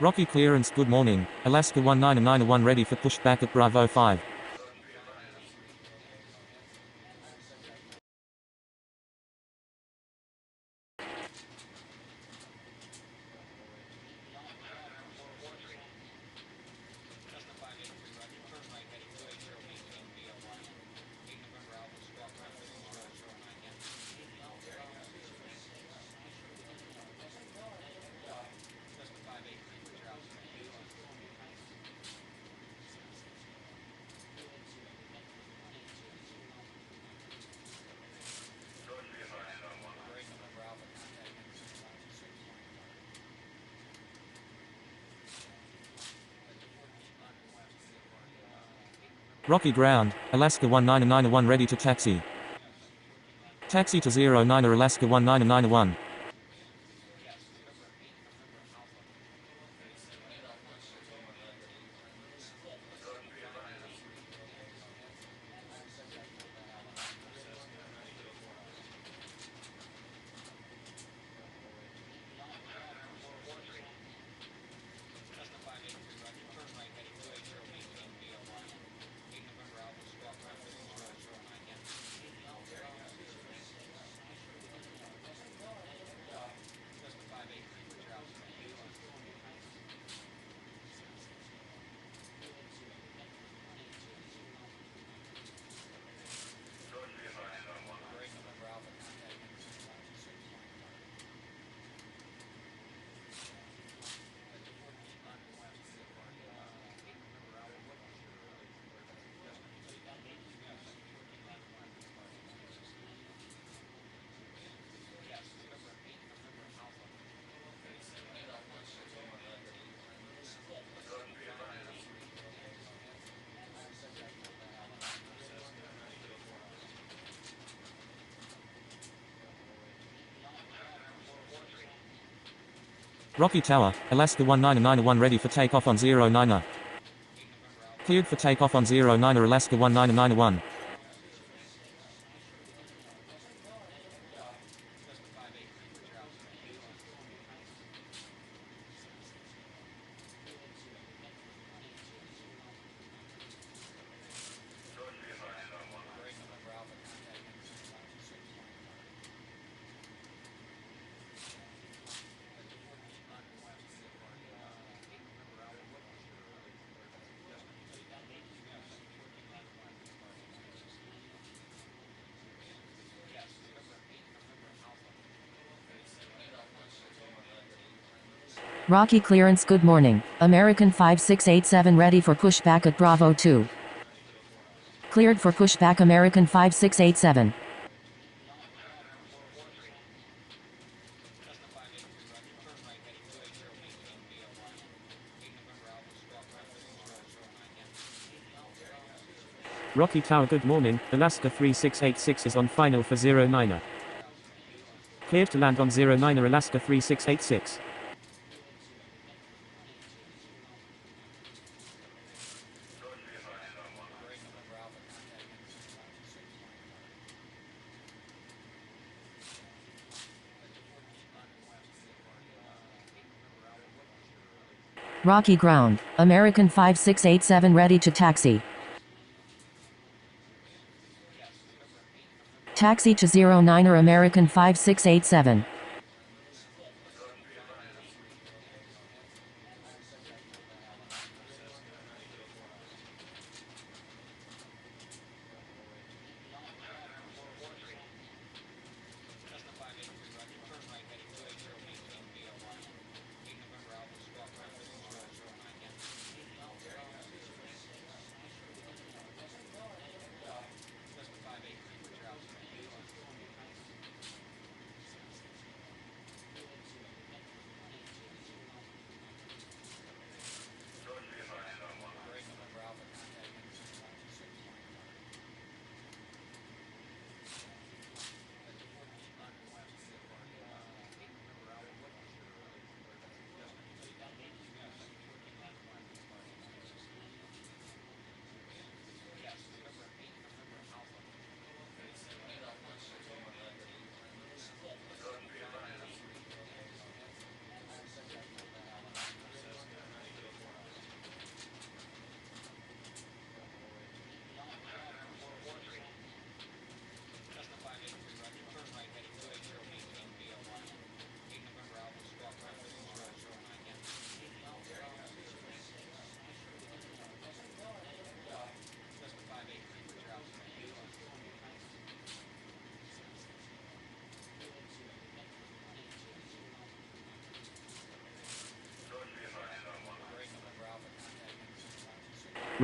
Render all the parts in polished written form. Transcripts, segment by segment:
Rocky clearance. Good morning, Alaska 19901 ready for pushback at Bravo 5. Rocky ground, Alaska 19901 ready to taxi. Taxi to 09er Alaska 19901. Rocky Tower, Alaska 19901 ready for takeoff on 09er. Cleared for takeoff on 09er Alaska 19901. Rocky clearance. Good morning, American 5687 ready for pushback at Bravo 2. Cleared for pushback American 5687. Rocky Tower. Good morning, Alaska 3686 is on final for 09er. Cleared to land on 09er Alaska 3686. Rocky ground, American 5687 ready to taxi. Taxi to 09er American 5687.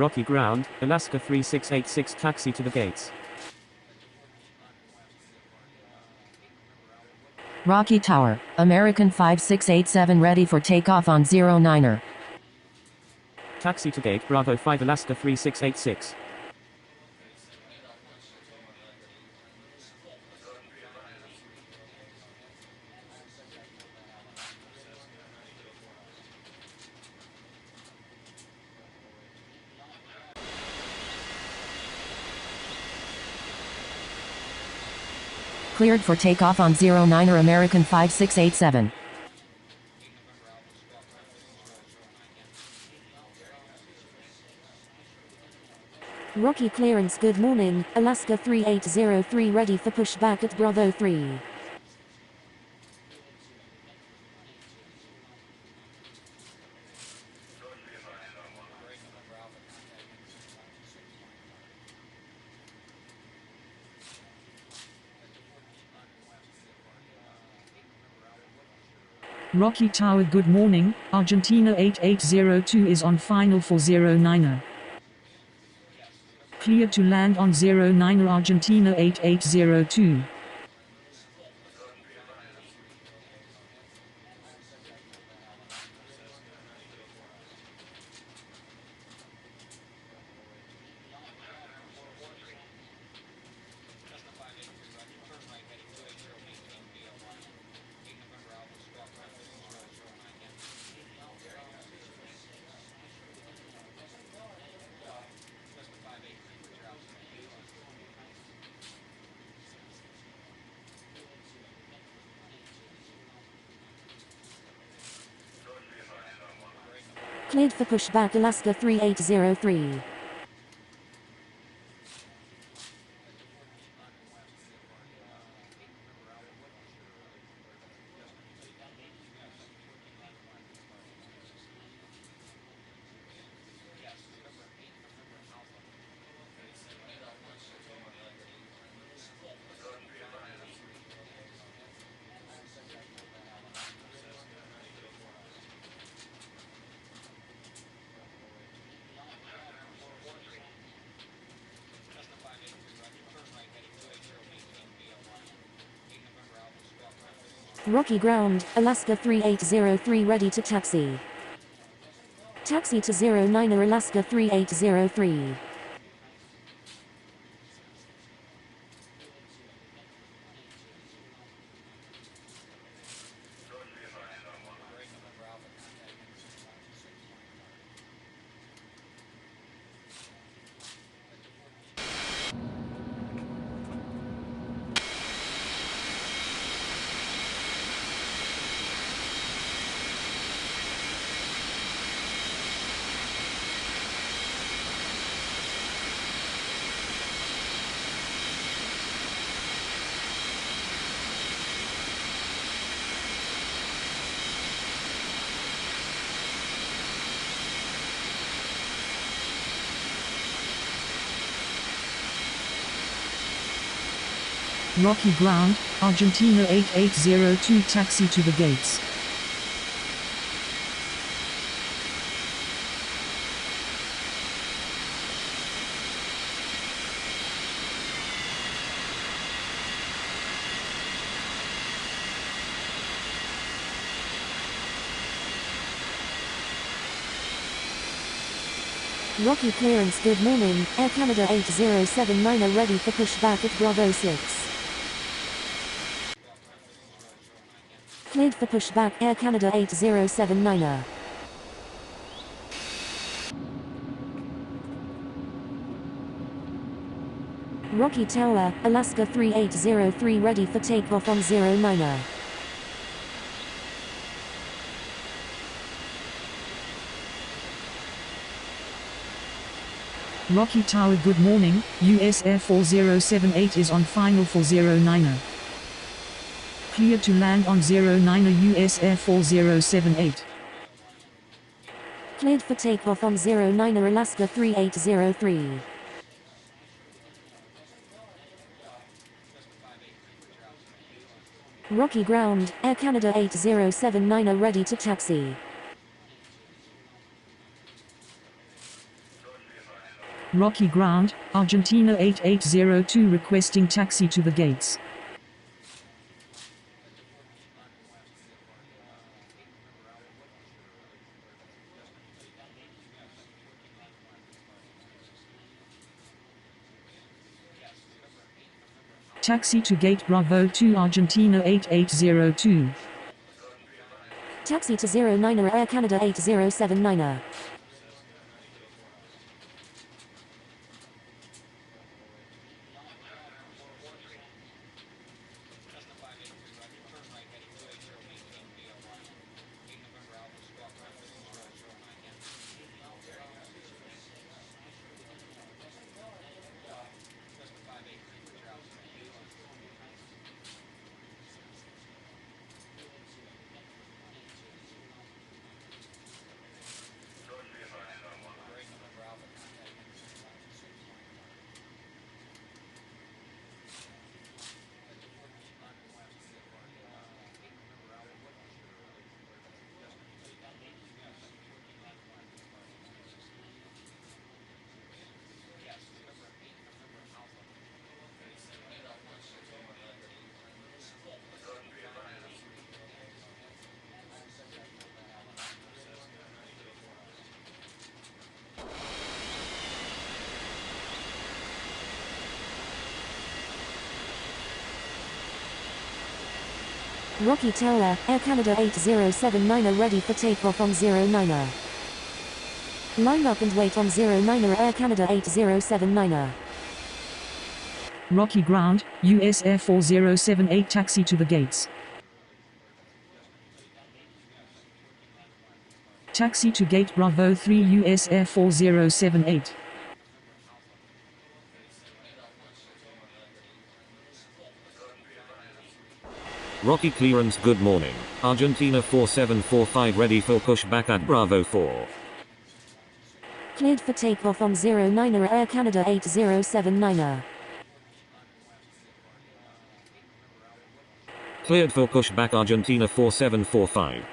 Rocky ground, Alaska 3686 taxi to the gates. Rocky Tower, American 5687 ready for takeoff on 09er. Taxi to gate Bravo 5 Alaska 3686. Cleared for takeoff on 09er American 5687. Rocky clearance. Good morning, Alaska 3803 ready for pushback at Bravo 3. Rocky Tower. Good morning, Argentina 8802 is on final for 09er. Clear to land on 09er Argentina 8802. Cleared for pushback Alaska 3803. Rocky ground, Alaska 3803 ready to taxi. Taxi to 09er Alaska 3803. Rocky ground, Argentina 8802 taxi to the gates. Rocky clearance. Good morning, Air Canada 8079 are ready for pushback at Bravo 6. Cleared for pushback Air Canada 8079er. Rocky Tower, Alaska 3803 ready for takeoff on 09er. Rocky Tower. Good morning, US Air 4078 is on final for 09er. Clear to land on 09er US Air 4078. Cleared for takeoff on 09er Alaska 3803. Rocky ground, Air Canada 8079 are ready to taxi. Rocky ground, Argentina 8802 requesting taxi to the gates. Taxi to gate Bravo 2 Argentina 8802. Taxi to 09er Air Canada 8079er. Rocky Tower, Air Canada 8079er ready for takeoff on 09er. Line up and wait on 09er Air Canada 8079er. Rocky ground, US Air 4078 taxi to the gates. Taxi to gate Bravo 3 US Air 4078. Rocky clearance, good morning. Argentina 4745 ready for pushback at Bravo 4. Cleared for takeoff on 09er Air Canada 8079er. Cleared for pushback Argentina 4745.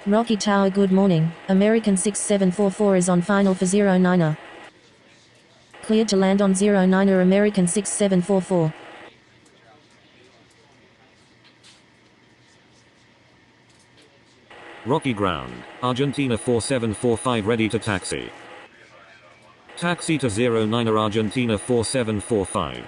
Rocky Tower, good morning. American 6744 is on final for 09er. Cleared to land on 09er American 6744. Rocky ground, Argentina 4745 ready to taxi. Taxi to 09er Argentina 4745.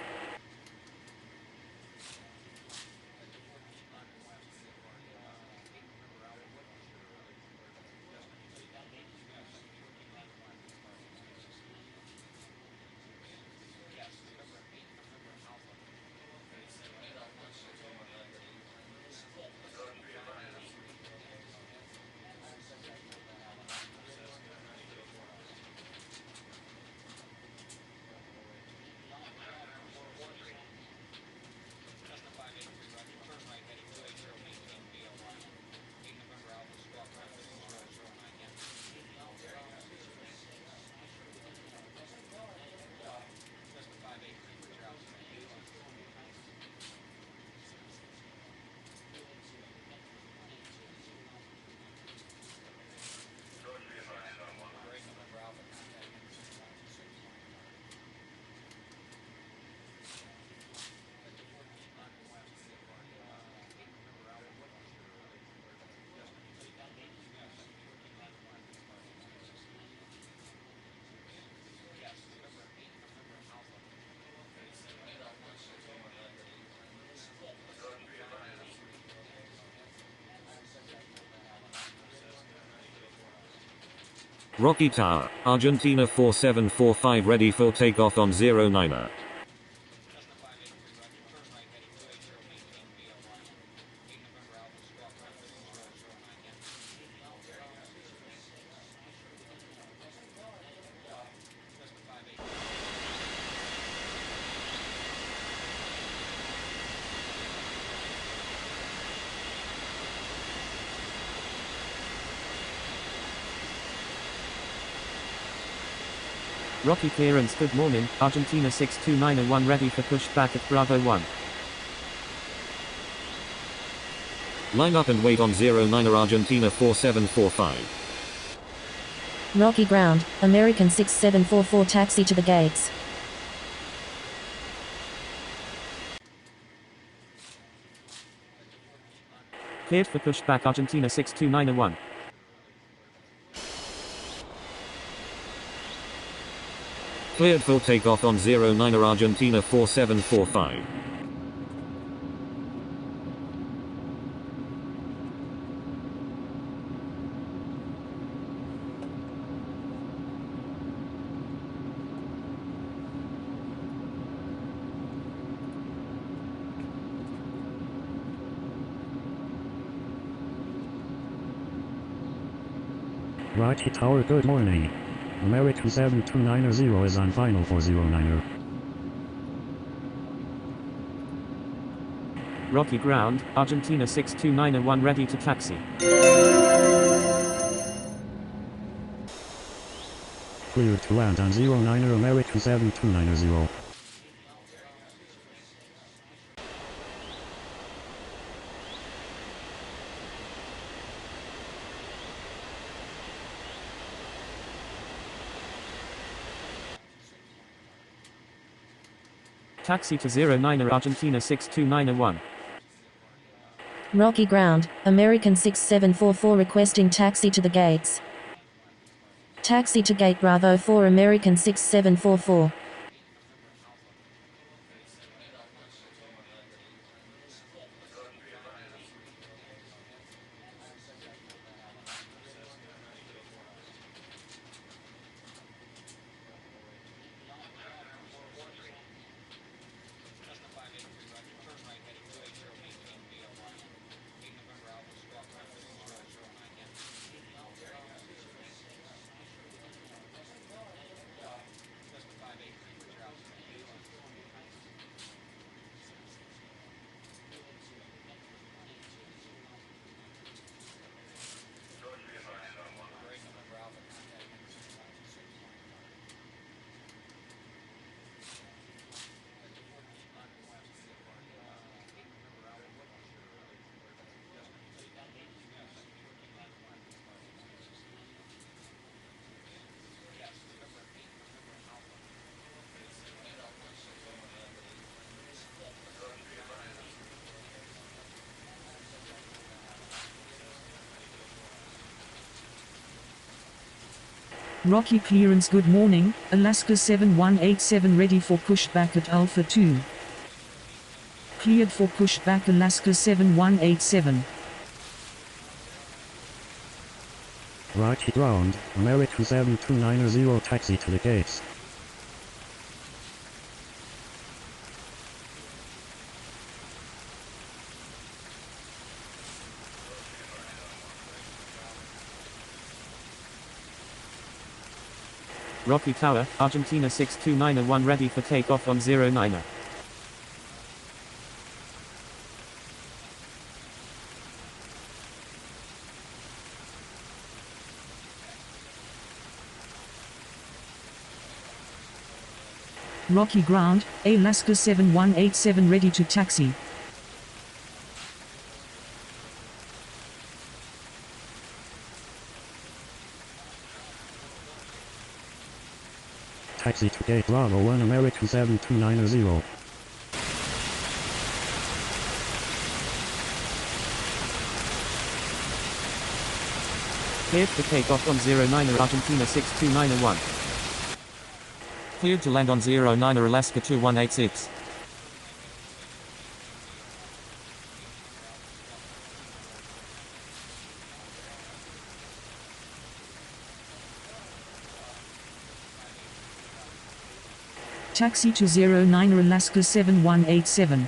Rocky Tower, Argentina 4745 ready for takeoff on 09er. Rocky clearance. Good morning, Argentina 62901 ready for pushback at Bravo 1. Line up and wait on 09er Argentina 4745. Rocky ground, American 6744 taxi to the gates. Cleared for pushback Argentina 62901. Cleared for takeoff on 09er Argentina 4745. Rocky Tower, good morning. American 7290 is on final for 09er. Rocky ground, Argentina 62901 ready to taxi. Cleared to land on 09er American 7290. Taxi to 09er Argentina 62901. Rocky ground, American 6744 requesting taxi to the gates. Taxi to gate Bravo 4 American 6744. Rocky clearance, good morning, Alaska 7187 ready for pushback at Alpha 2. Cleared for pushback Alaska 7187. Rocky ground, American 7290 taxi to the gates. Rocky Tower, Argentina 62901 ready for takeoff on 09er. Rocky ground, Alaska 7187 ready to taxi. Taxi to gate Bravo 1 American 7290. Cleared for takeoff on 09er Argentina 62901. Cleared to land on 09er Alaska 2186. Taxi to 09er Alaska 7187.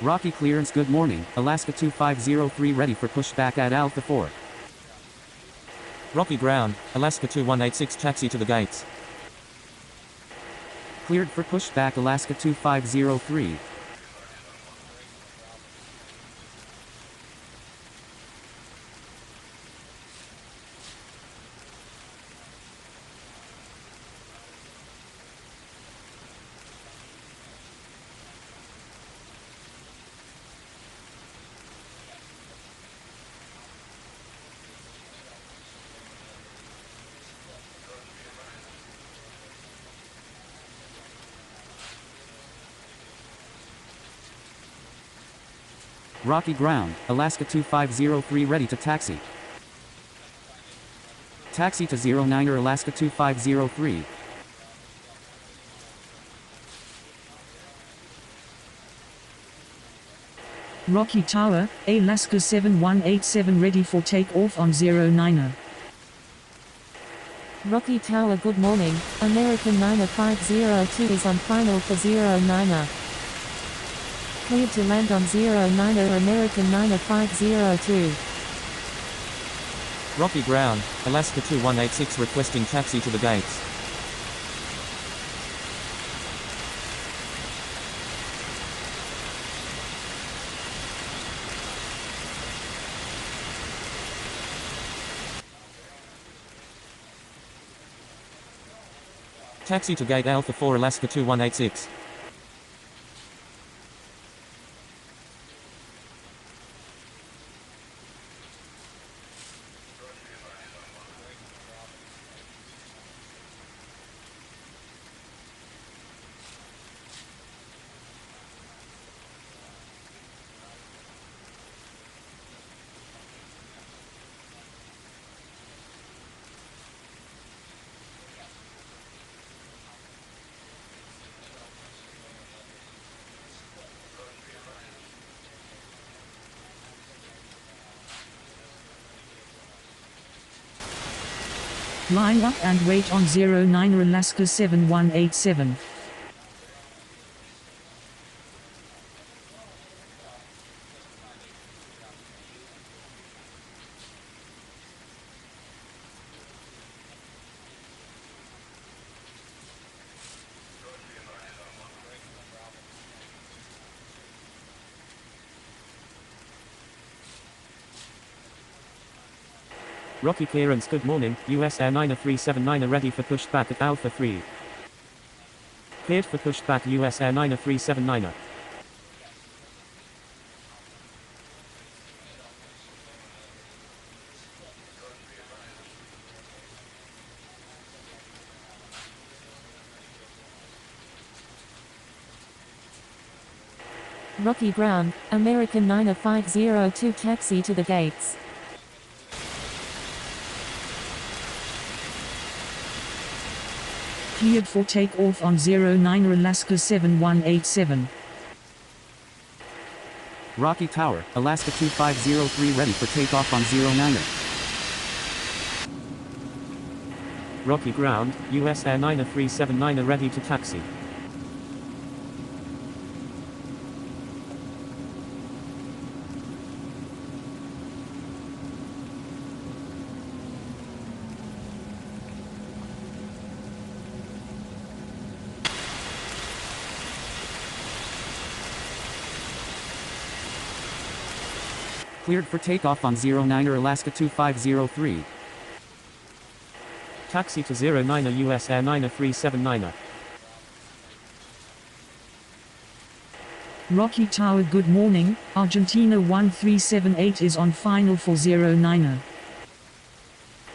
Rocky clearance, good morning, Alaska 2503 ready for pushback at Alpha 4. Rocky ground, Alaska 2186 taxi to the gates. Cleared for pushback Alaska 2503. Rocky ground, Alaska 2503 ready to taxi. Taxi to 09er Alaska 2503. Rocky Tower, Alaska 7187 ready for takeoff on 09er. Rocky Tower, good morning, American 9502 is on final for 09er. Cleared to land on 09er American 9502. Rocky ground, Alaska 2186 requesting taxi to the gates. Taxi to gate Alpha 4 Alaska 2186. Line up and wait on 09er Alaska 7187. Rocky clearance, good morning, US Air 9379 ready for pushback at Alpha 3. Cleared for pushback US Air 9379. Rocky ground, American 9502 taxi to the gates. Cleared for takeoff on 09er Alaska 7187. Rocky Tower, Alaska 2503 ready for takeoff on 09er. Rocky ground, US Air 9379 ready to taxi. Cleared for takeoff on 09er Alaska 2503. Taxi to 09er US Air 9379. Rocky Tower, good morning, Argentina 1378 is on final for 09er.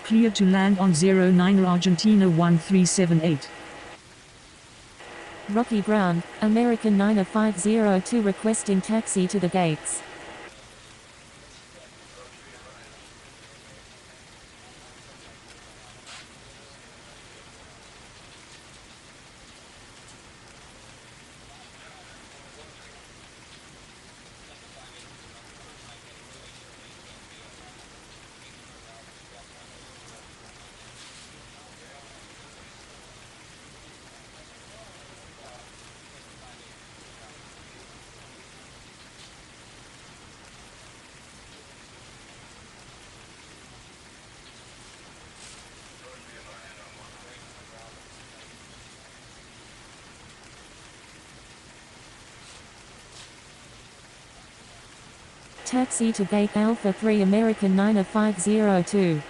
Clear to land on 09er Argentina 1378. Rocky ground, American 9502 requesting taxi to the gates. Taxi to gate Alpha 3 American 9502.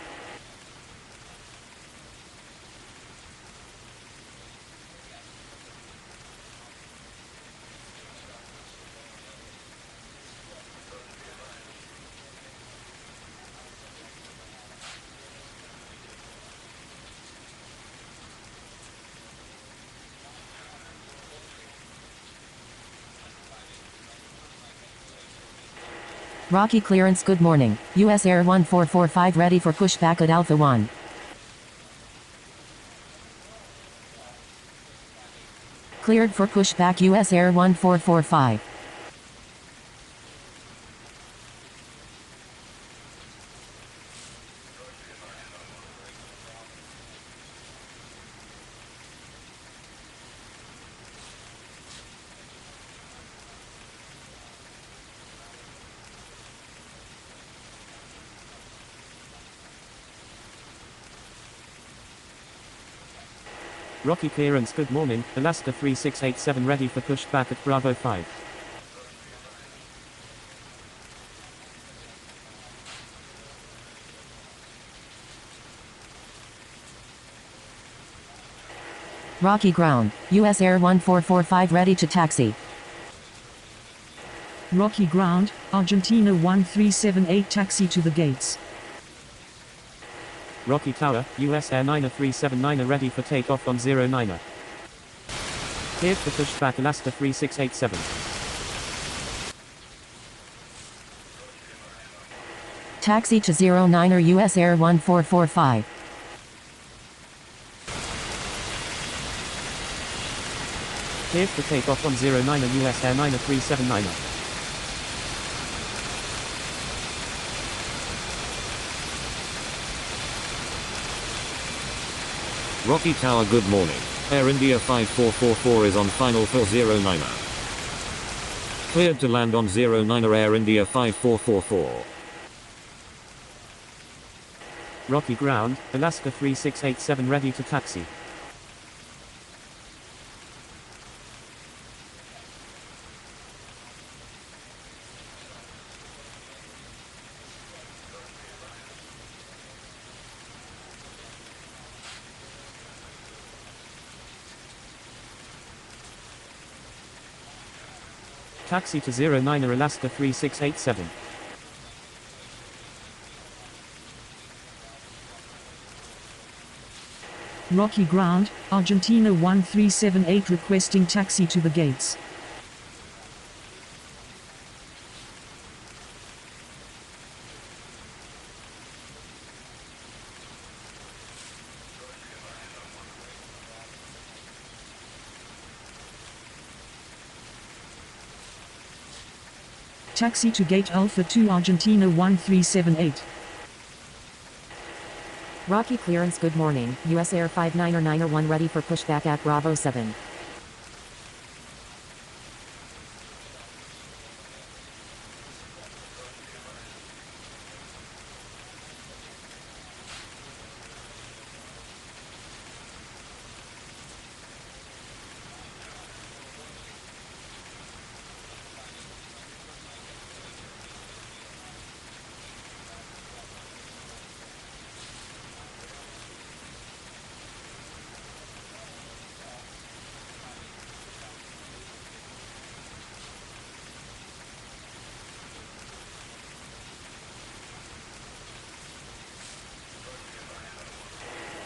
Rocky clearance, good morning. US Air 1445 ready for pushback at Alpha 1. Cleared for pushback US Air 1445. Rocky clearance, good morning. Alaska 3687 ready for pushback at Bravo 5. Rocky ground. US Air 1445 ready to taxi. Rocky ground, Argentina 1378 taxi to the gates. Rocky Tower, US Air 9379 ready for takeoff on 09er. Cleared for pushback Alaska 3687. Taxi to 09er US Air 1445. Cleared for takeoff on 09er US Air 9379. Rocky Tower, good morning. Air India 5444 is on final for 09er. Cleared to land on 09er Air India 5444. Rocky ground, Alaska 3687 ready to taxi. Taxi to 09er Alaska 3687. Rocky ground, Argentina 1378 requesting taxi to the gates. Taxi to gate Alpha 2 Argentina 1378. Rocky clearance, good morning. US Air 599er ready for pushback at Bravo 7.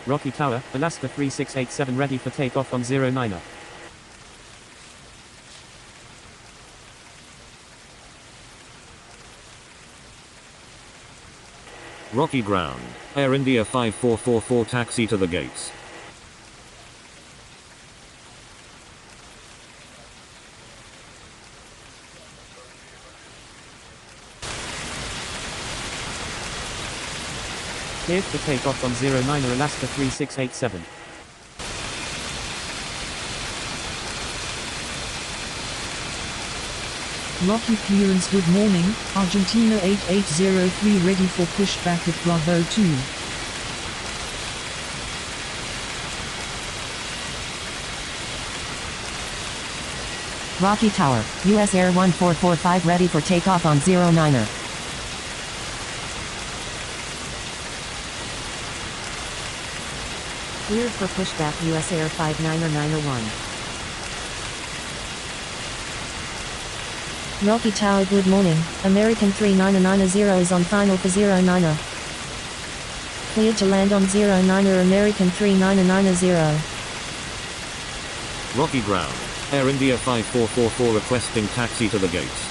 Rocky Tower, Alaska 3687 ready for takeoff on 09er. Rocky ground, Air India 5444 taxi to the gates. Cleared for takeoff on 09er Alaska 3687. Rocky clearance, good morning. Argentina 8803 ready for pushback at Bravo 2. Rocky Tower, US Air 1445 ready for takeoff on 09er. Cleared for pushback US Air 59901. Rocky Tower good morning, American 3990 is on final for 09er. Cleared to land on 09er American 3990. Rocky ground. Air India 5444 requesting taxi to the gates.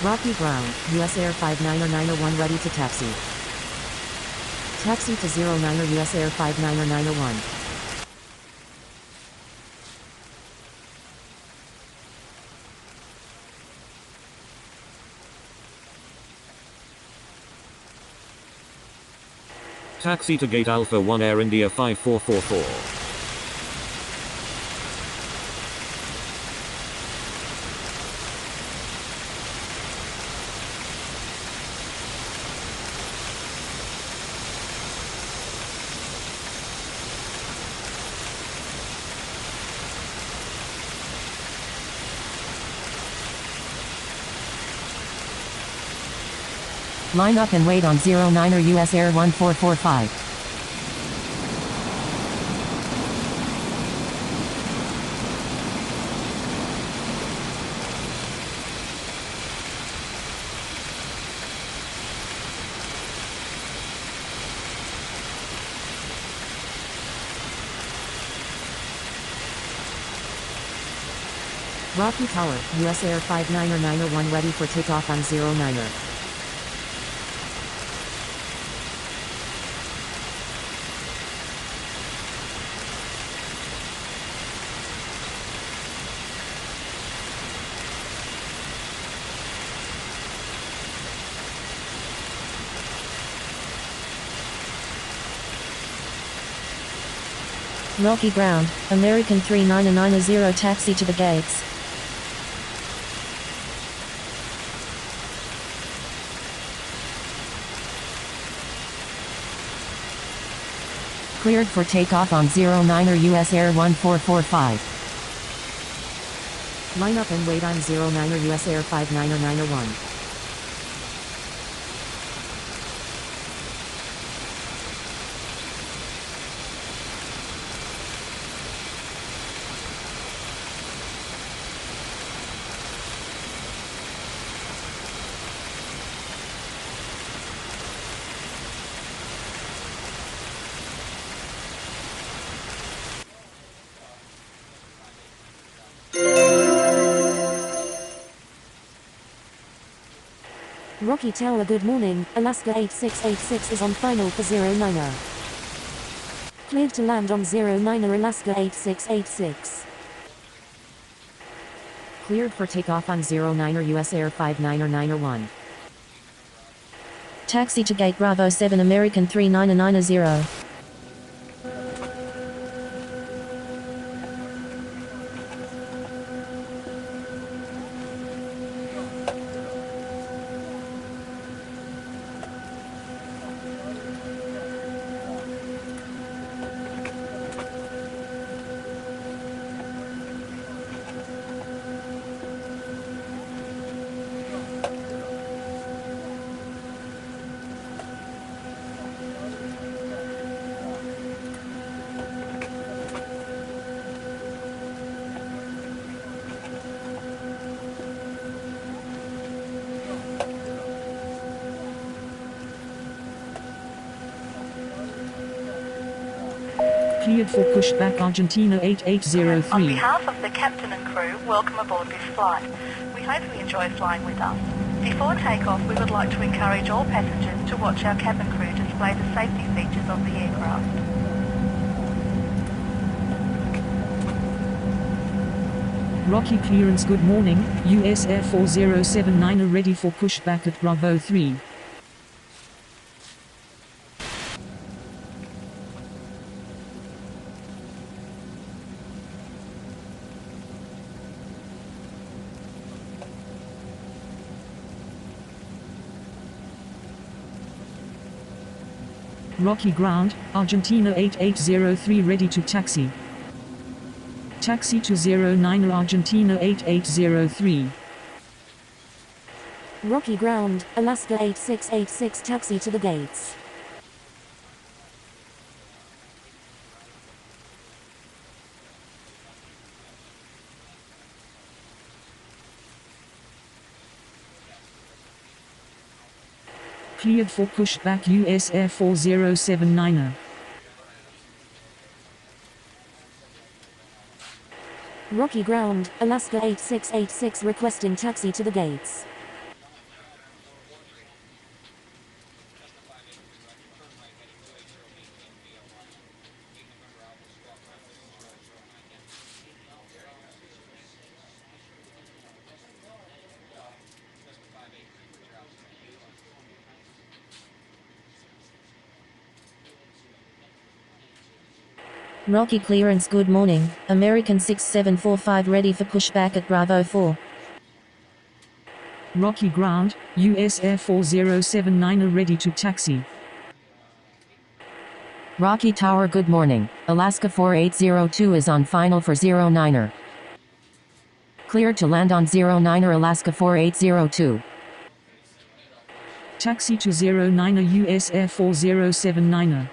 Rocky ground, US Air 59901 ready to taxi. Taxi to 09er US Air 59901. Taxi to gate Alpha 1 Air India 5444. Line up and wait on 09er US Air 1445. Rocky Tower, US Air 59901 ready for takeoff on 09er. Rocky ground, American 3990 taxi to the gates. Cleared for takeoff on 09er US Air 1445. Line up and wait on 09er US Air 59901. Rocky Tower good morning, Alaska 8686 is on final for 09er. Cleared to land on 09er Alaska 8686. Cleared for takeoff on 09er US Air 59901. Taxi to gate Bravo 7 American 3990. Cleared for pushback Argentina 8803. On behalf of the captain and crew, welcome aboard this flight. We hope you enjoy flying with us. Before takeoff, we would like to encourage all passengers to watch our cabin crew display the safety features of the aircraft. Rocky clearance good morning, US Air 4079 ready for pushback at Bravo 3. Rocky ground, Argentina 8803 ready to taxi. Taxi to 09 Argentina 8803. Rocky ground, Alaska 8686 taxi to the gates. Cleared for pushback US Air 4079er. Rocky ground, Alaska 8686 requesting taxi to the gates. Rocky clearance good morning, American 6745 ready for pushback at Bravo 4. Rocky ground, US Air 4079er ready to taxi. Rocky Tower good morning, Alaska 4802 is on final for 09er. Cleared to land on 09er Alaska 4802. Taxi to 09er US Air 4079er.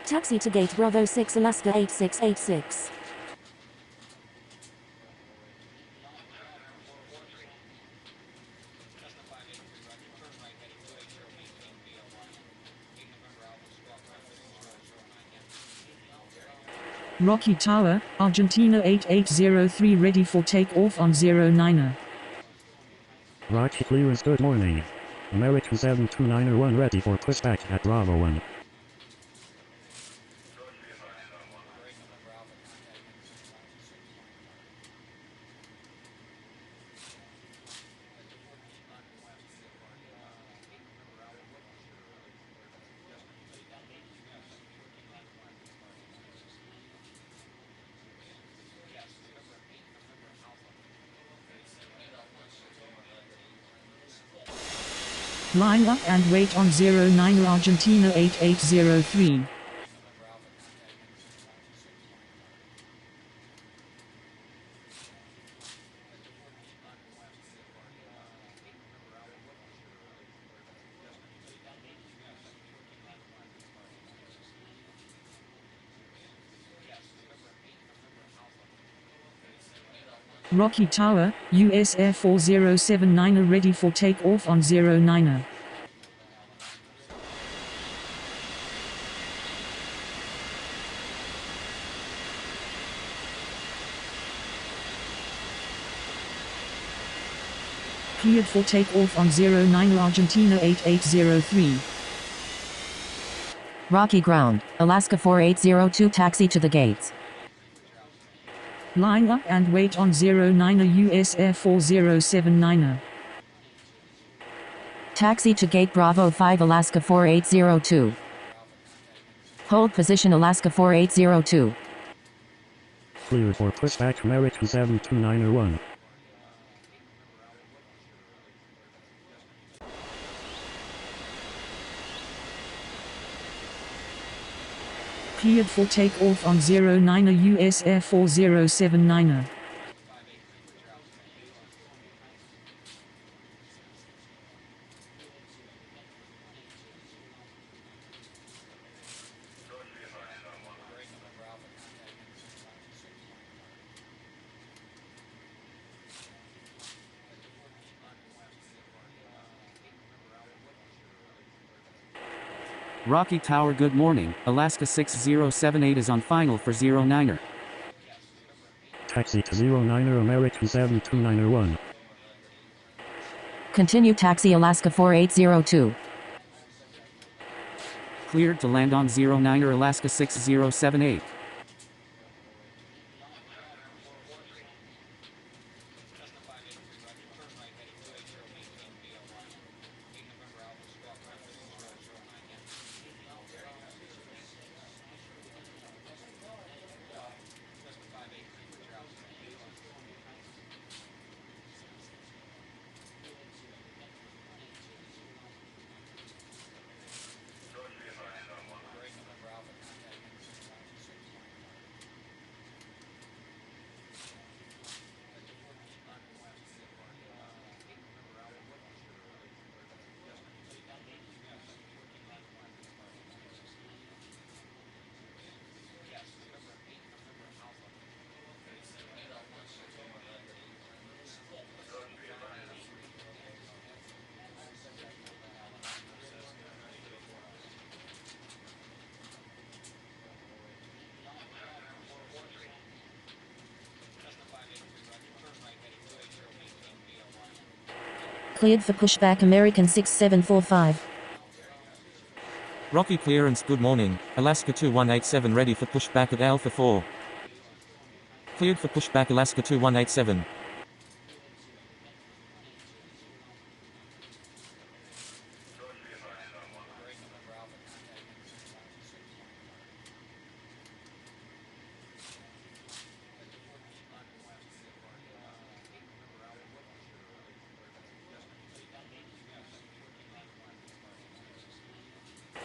Taxi to gate Bravo 6 Alaska 8686. Rocky Tower, Argentina 8803 ready for takeoff on 09er. Rocky clearance good morning. American 729er ready for pushback at Bravo 1. Line up and wait on 09 Argentina 8803. Rocky Tower, US Air 4079er ready for takeoff on 09er. Cleared for takeoff on 09 Argentina 8803. Rocky ground, Alaska 4802 taxi to the gates. Line up and wait on 09er US Air 4079er. Taxi to gate Bravo 5 Alaska 4802. Hold position Alaska 4802. Cleared for pushback American 729er. Cleared for takeoff on 09er US Air 4079er. Rocky Tower good morning, Alaska 6078 is on final for 09er. Taxi to 09er American 729er. Continue taxi Alaska 4802. Cleared to land on 09er Alaska 6078. Cleared for pushback American 6745. Rocky clearance, good morning, Alaska 2187 ready for pushback at Alpha 4. Cleared for pushback Alaska 2187.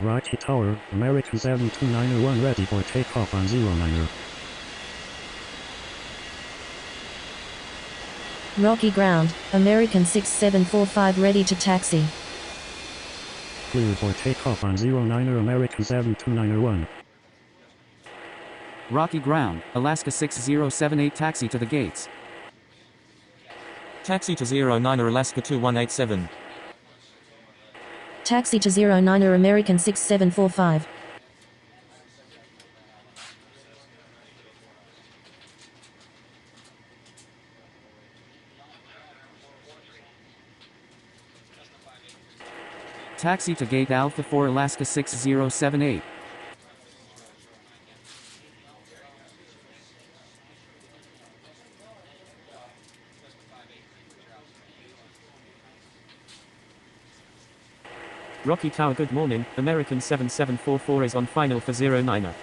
Rocky Tower, American 72901 ready for takeoff on 09er. Rocky ground, American 6745 ready to taxi. Cleared for takeoff on 09er American 72901. Rocky ground, Alaska 6078 taxi to the gates. Taxi to 09er Alaska 2187. Taxi to 09er American 6745. Taxi to gate Alpha 4 Alaska 6078. Rocky Tower, good morning, American 7744 is on final for 09er.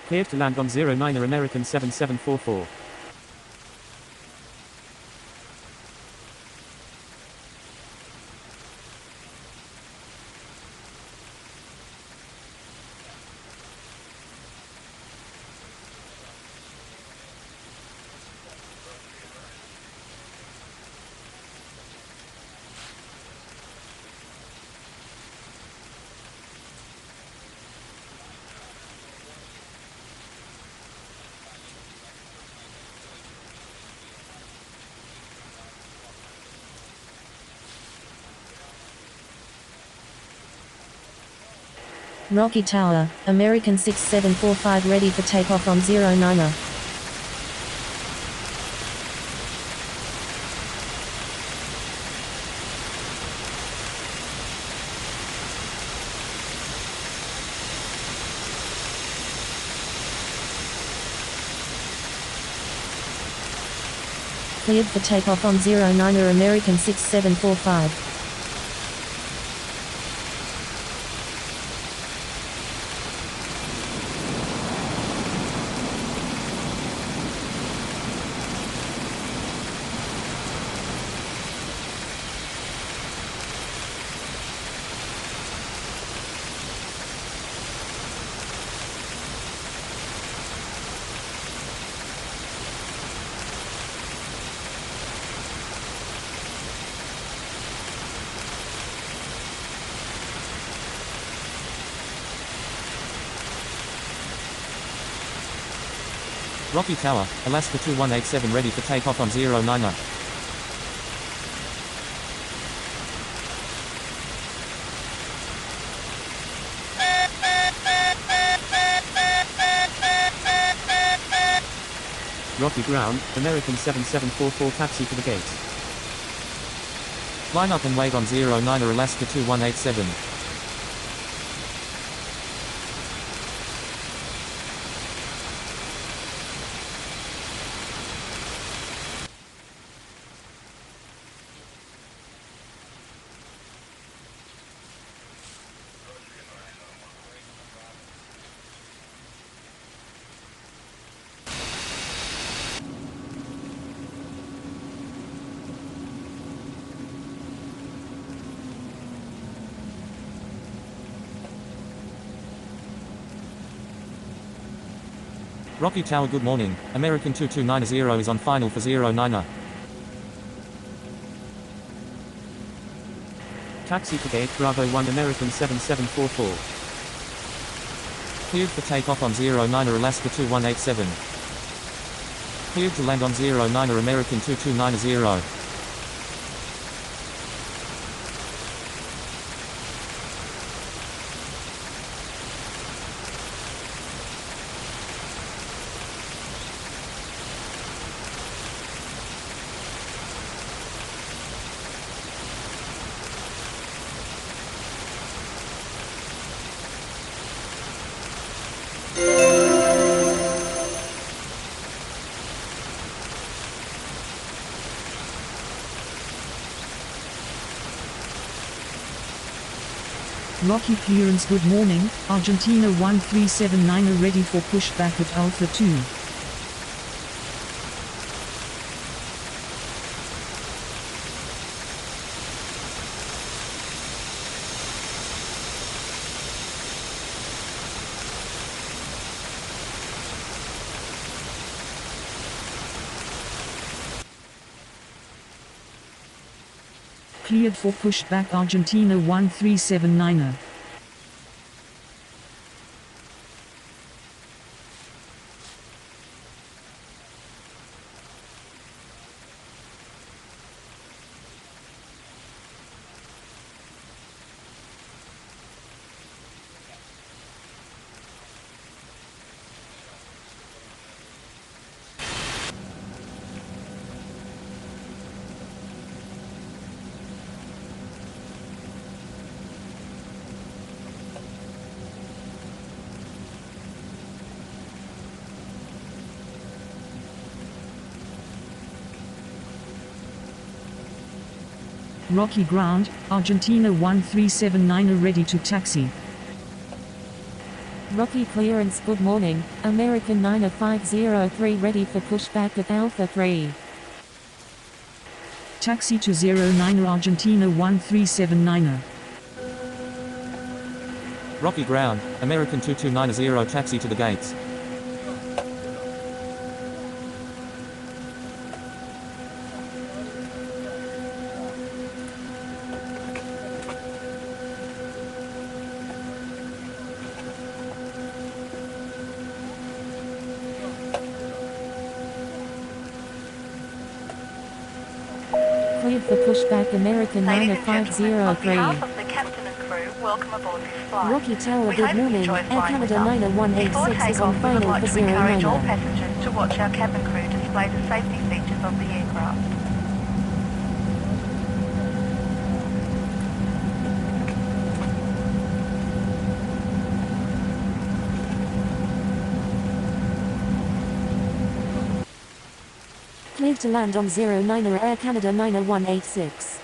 Cleared to land on 09er American 7744. Rocky Tower, American 6745 ready for takeoff on 09er. Cleared for takeoff on 09er American 6745. Rocky Tower, Alaska 2187 ready for takeoff on 09er. Rocky ground, American 7744 taxi to the gates. Line up and wait on 09er Alaska 2187. Rocky Tower, good morning, American 2290 is on final for 09er. Taxi to gate Bravo 1 American 7744. Cleared for takeoff on 09er Alaska 2187. Cleared to land on 09er American 2290. Rocky clearance good morning, Argentina 1379 ready for pushback at Alpha 2. Cleared for pushback Argentina 1379er. Rocky ground, Argentina 1379 ready to taxi. Rocky clearance good morning, American 9503 ready for pushback at Alpha 3. Taxi to 09 Argentina 1379. Rocky ground, American 2290 taxi to the gates. Cleared for pushback American Ladies and gentlemen, on 9503. behalf of the captain and crew, welcome aboard this flight. Rocky Tower, We good hope you morning. enjoy Air flying Canada with us. 90186 Before is on takeoff, we would final like for to encourage all 09er. passengers to watch our cabin crew display the safety features of the aircraft. Cleared to land on 09er Air Canada 90186.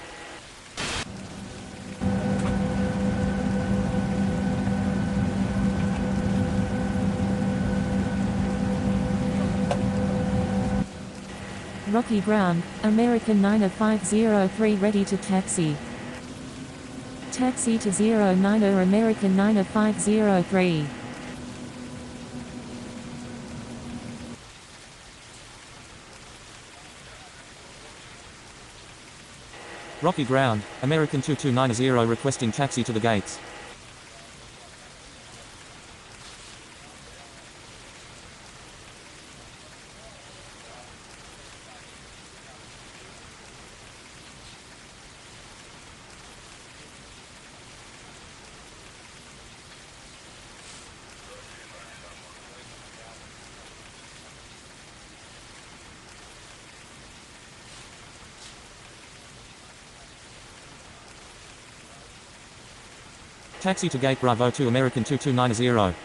Rocky ground, American 9503 ready to taxi. Taxi to 09er American 9503. Rocky ground, American 2290 requesting taxi to the gates. Taxi to gate Bravo 2 American 2290.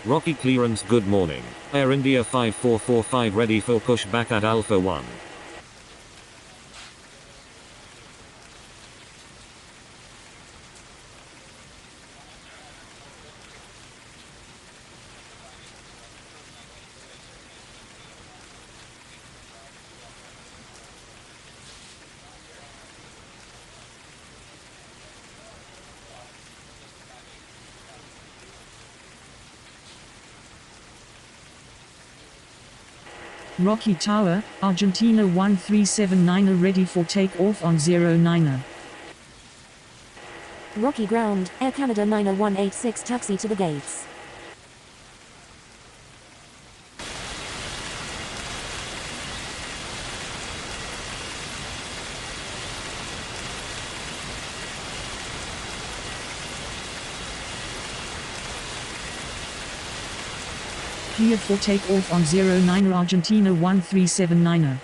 Rocky clearance good morning, Air India 5445 ready for pushback at Alpha 1. Rocky Tower, Argentina 1379 ready for takeoff on 09er. Rocky ground, Air Canada 90186 taxi to the gates. Cleared for takeoff on 09er Argentina 1379er.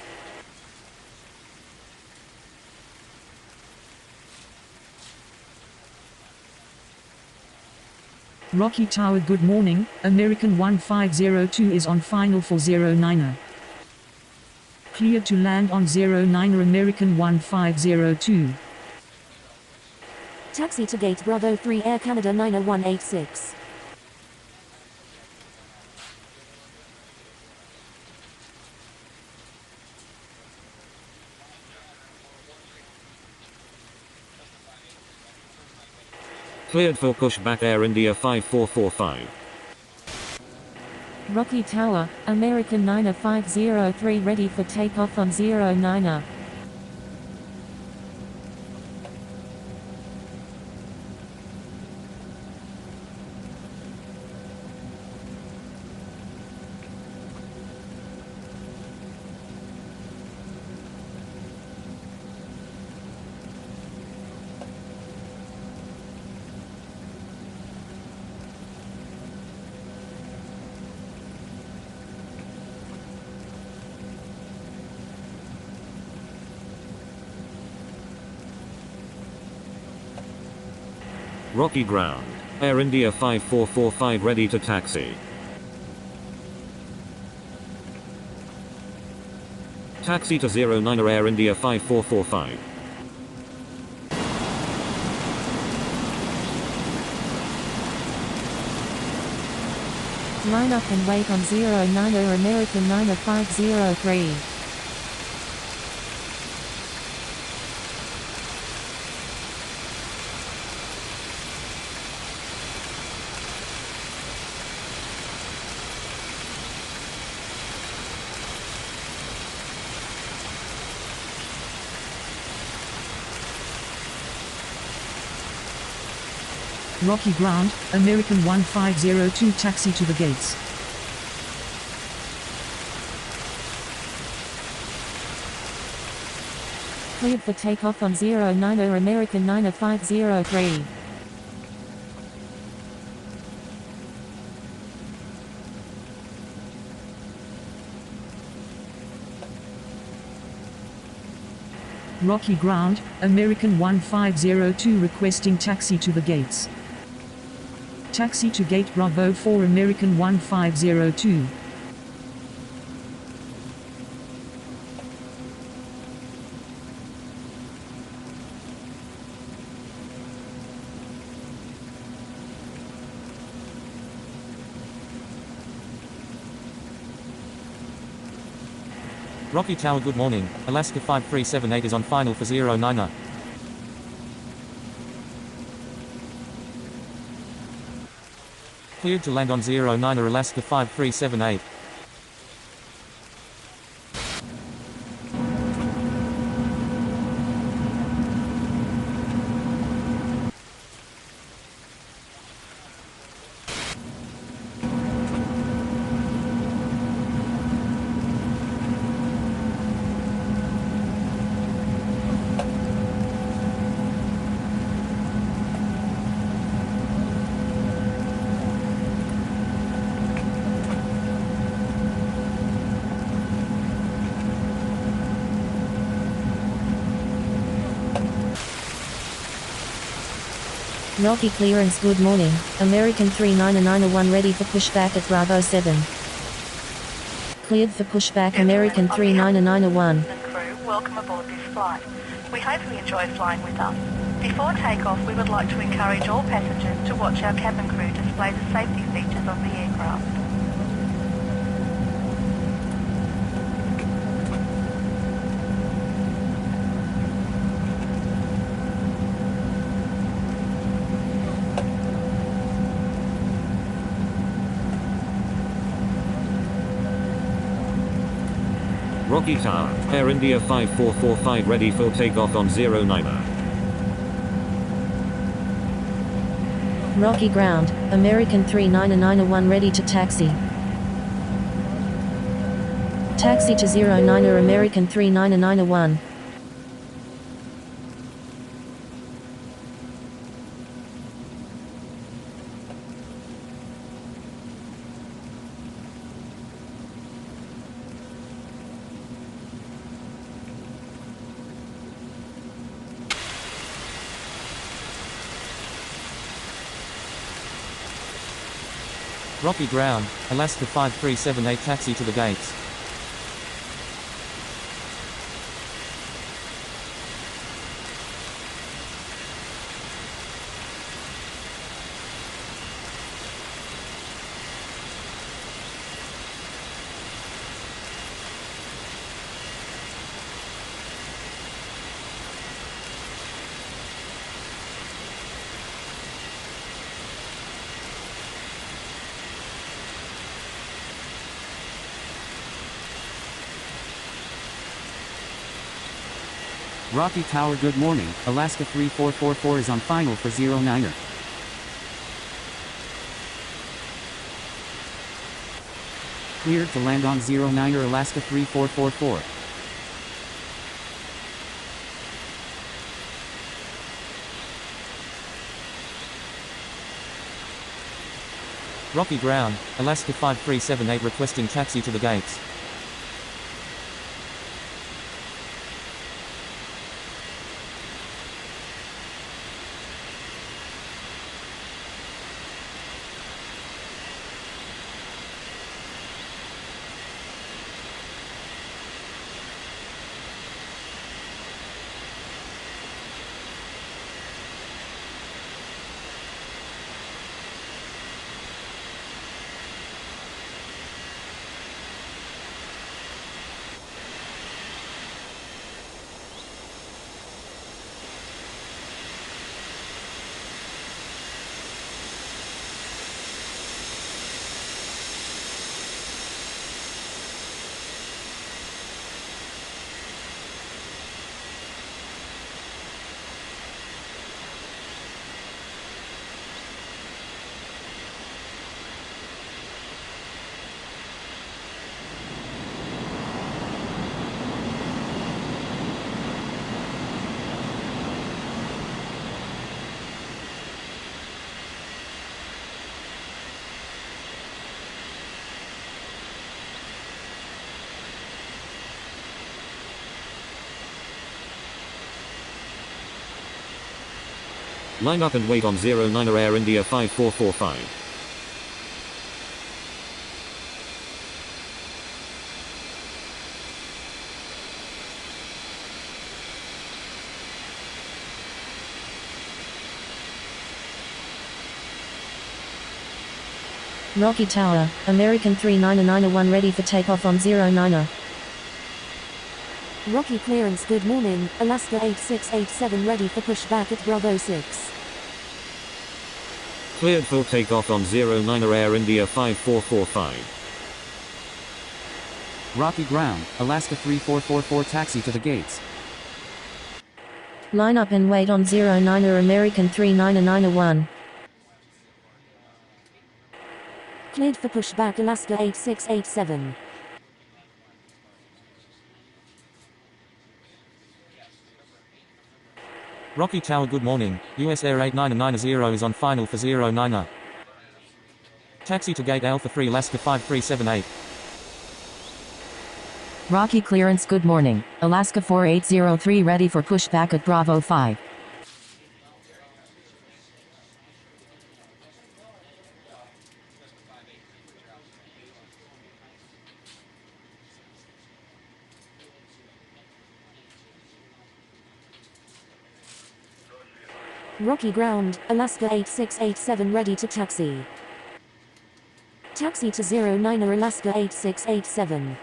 Rocky Tower good morning, American 1502 is on final for 09er. Clear to land on 09er American 1502. Taxi to gate Bravo 3 Air Canada 90186. Cleared for pushback Air India 5445. Rocky Tower, American 9503 ready for takeoff on 09er. Rocky ground. Air India 5445 ready to taxi. Taxi to 09er Air India 5445. Line up and wait on 09er American 9503. Rocky ground, American 1502 taxi to the gates. Cleared for takeoff on 09er American 9503. Rocky ground, American 1502 requesting taxi to the gates. Taxi to gate Bravo 4 American 1502. Rocky Tower good morning, Alaska 5378 is on final for 09er. Cleared to land on 09er Alaska 5378. Rocky clearance good morning, American 39901 ready for pushback at Bravo 7. Cleared for pushback American 39901. Crew, welcome aboard this flight. We hope you enjoy flying with us. Before takeoff, we would like to encourage all passengers to watch our cabin crew display the safety features of the aircraft. Rocky Tower, Air India 5445 ready for takeoff on 09er. Rocky ground, American 39901 ready to taxi. Taxi to 09er American 39901. Rocky ground, Alaska 5378 taxi to the gates. Rocky Tower good morning, Alaska 3444 is on final for 09er. Cleared to land on 09er Alaska 3444. Rocky ground, Alaska 5378 requesting taxi to the gates. Line up and wait on 09er Air India 5445. Rocky Tower, American 39901 ready for takeoff on 09er. Rocky clearance good morning, Alaska 8687 ready for pushback at Bravo 6. Cleared for takeoff on 09er Air India 5445. Rocky ground, Alaska 3444 taxi to the gates. Line up and wait on 09er American 39901. Cleared for pushback Alaska 8687. Rocky Tower good morning, US Air 8990 is on final for 09er. Taxi to gate Alpha 3 Alaska 5378. Rocky clearance good morning, Alaska 4803 ready for pushback at Bravo 5. Rocky ground, Alaska 8687 ready to taxi. Taxi to 09er Alaska 8687.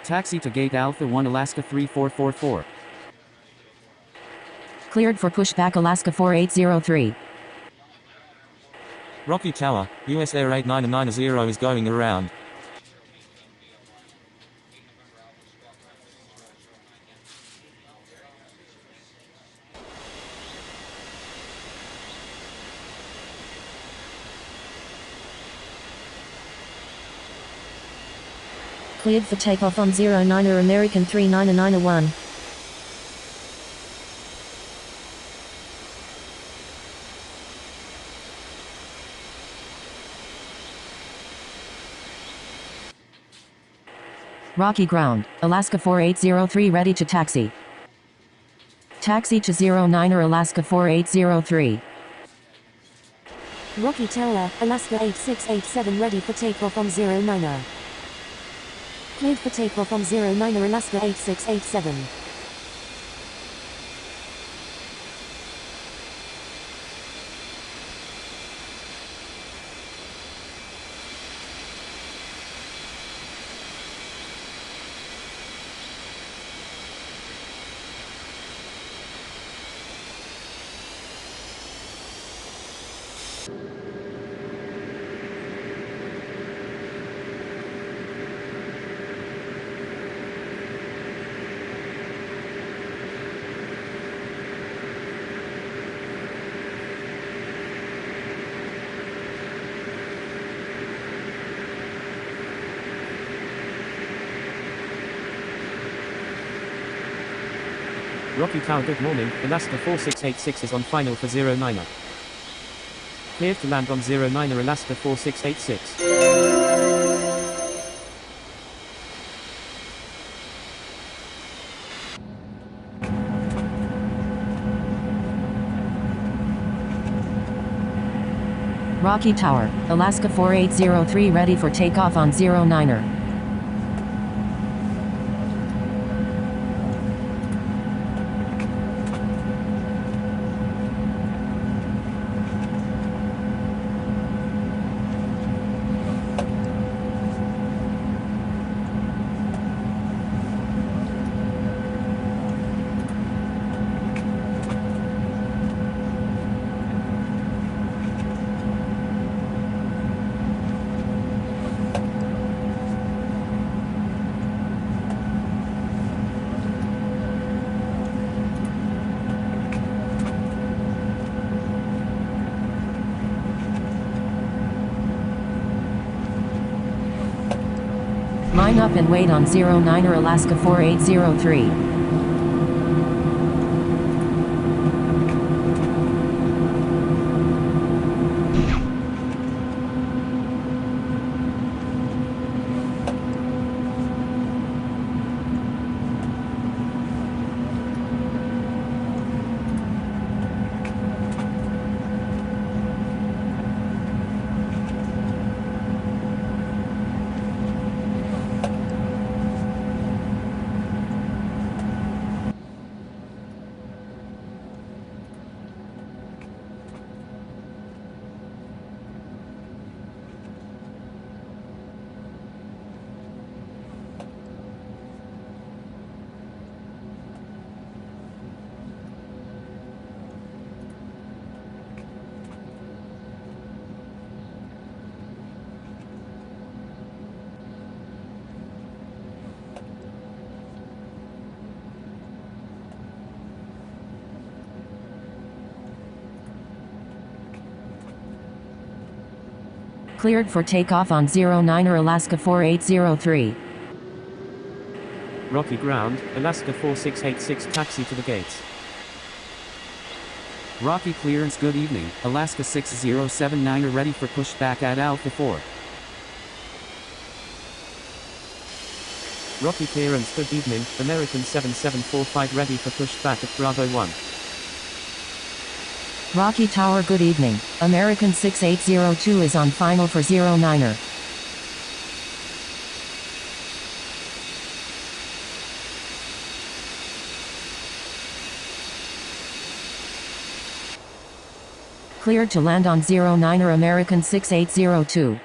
Taxi to gate Alpha 1 Alaska 3444. Cleared for pushback Alaska 4803. Rocky Tower, US Air 8990 is going around. Cleared for takeoff on 09er American 39901. Rocky ground, Alaska 4803 ready to taxi. Taxi to 09er Alaska 4803. Rocky Tower, Alaska 8687 ready for takeoff on 09er. Cleared for takeoff on 09er Alaska 8687. Rocky Tower good morning, Alaska 4686 is on final for 09er. Cleared to land on 09er Alaska 4686. Rocky Tower, Alaska 4803 ready for takeoff on 09er. Line up and wait on 09er Alaska 4803. Cleared for takeoff on 09er Alaska 4803. Rocky ground, Alaska 4686 taxi to the gates. Rocky clearance good evening, Alaska 6079er ready for pushback at Alpha 4. Rocky clearance good evening, American 7745 ready for pushback at Bravo 1. Rocky Tower good evening, American 6802 is on final for 09er. Cleared to land on 09er American 6802.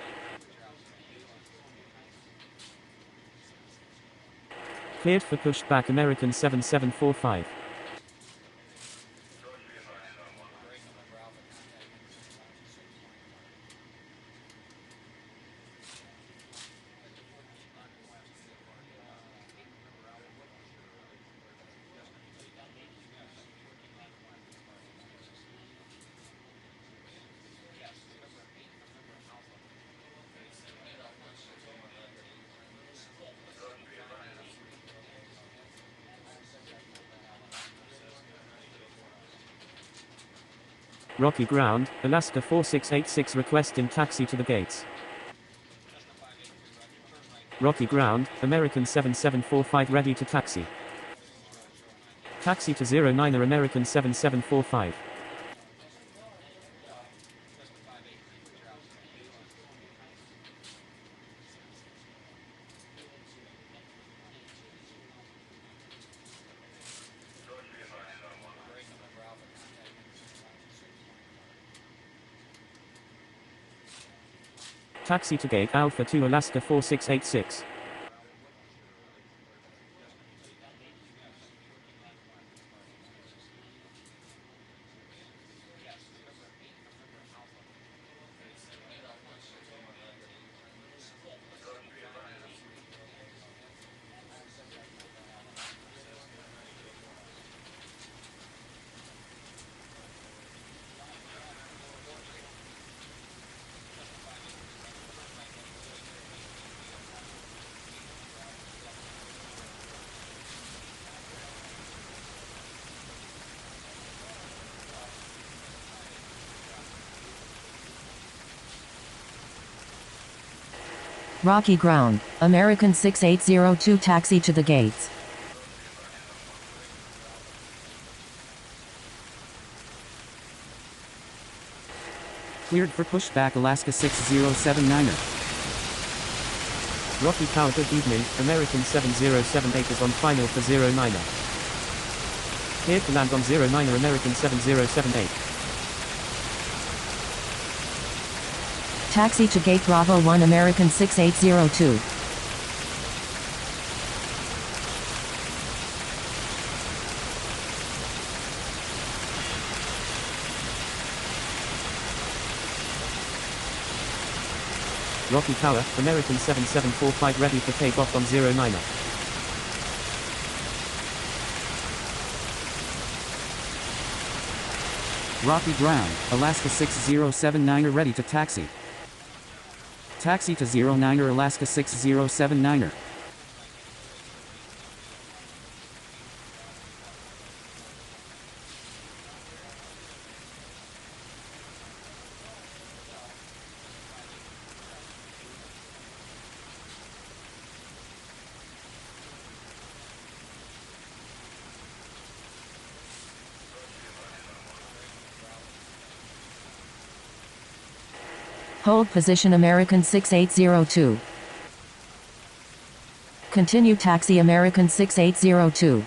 Cleared for pushback American 7745. Rocky ground, Alaska 4686 requesting taxi to the gates. Rocky ground, American 7745 ready to taxi. Taxi to 09er American 7745. Taxi to gate Alpha 2 Alaska 4686. Rocky ground, American 6802 taxi to the gates. Cleared for pushback Alaska 6079er. Rocky Tower, good evening, American 7078 is on final for 09er. Cleared to land on 09er, American 7078. Taxi to gate Bravo 1 American 6802. Rocky Tower, American 7745 ready for takeoff on 09er. Rocky ground, Alaska 6079er ready to taxi. Taxi to 09er Alaska 6079er. Hold position American 6802. Continue taxi American 6802.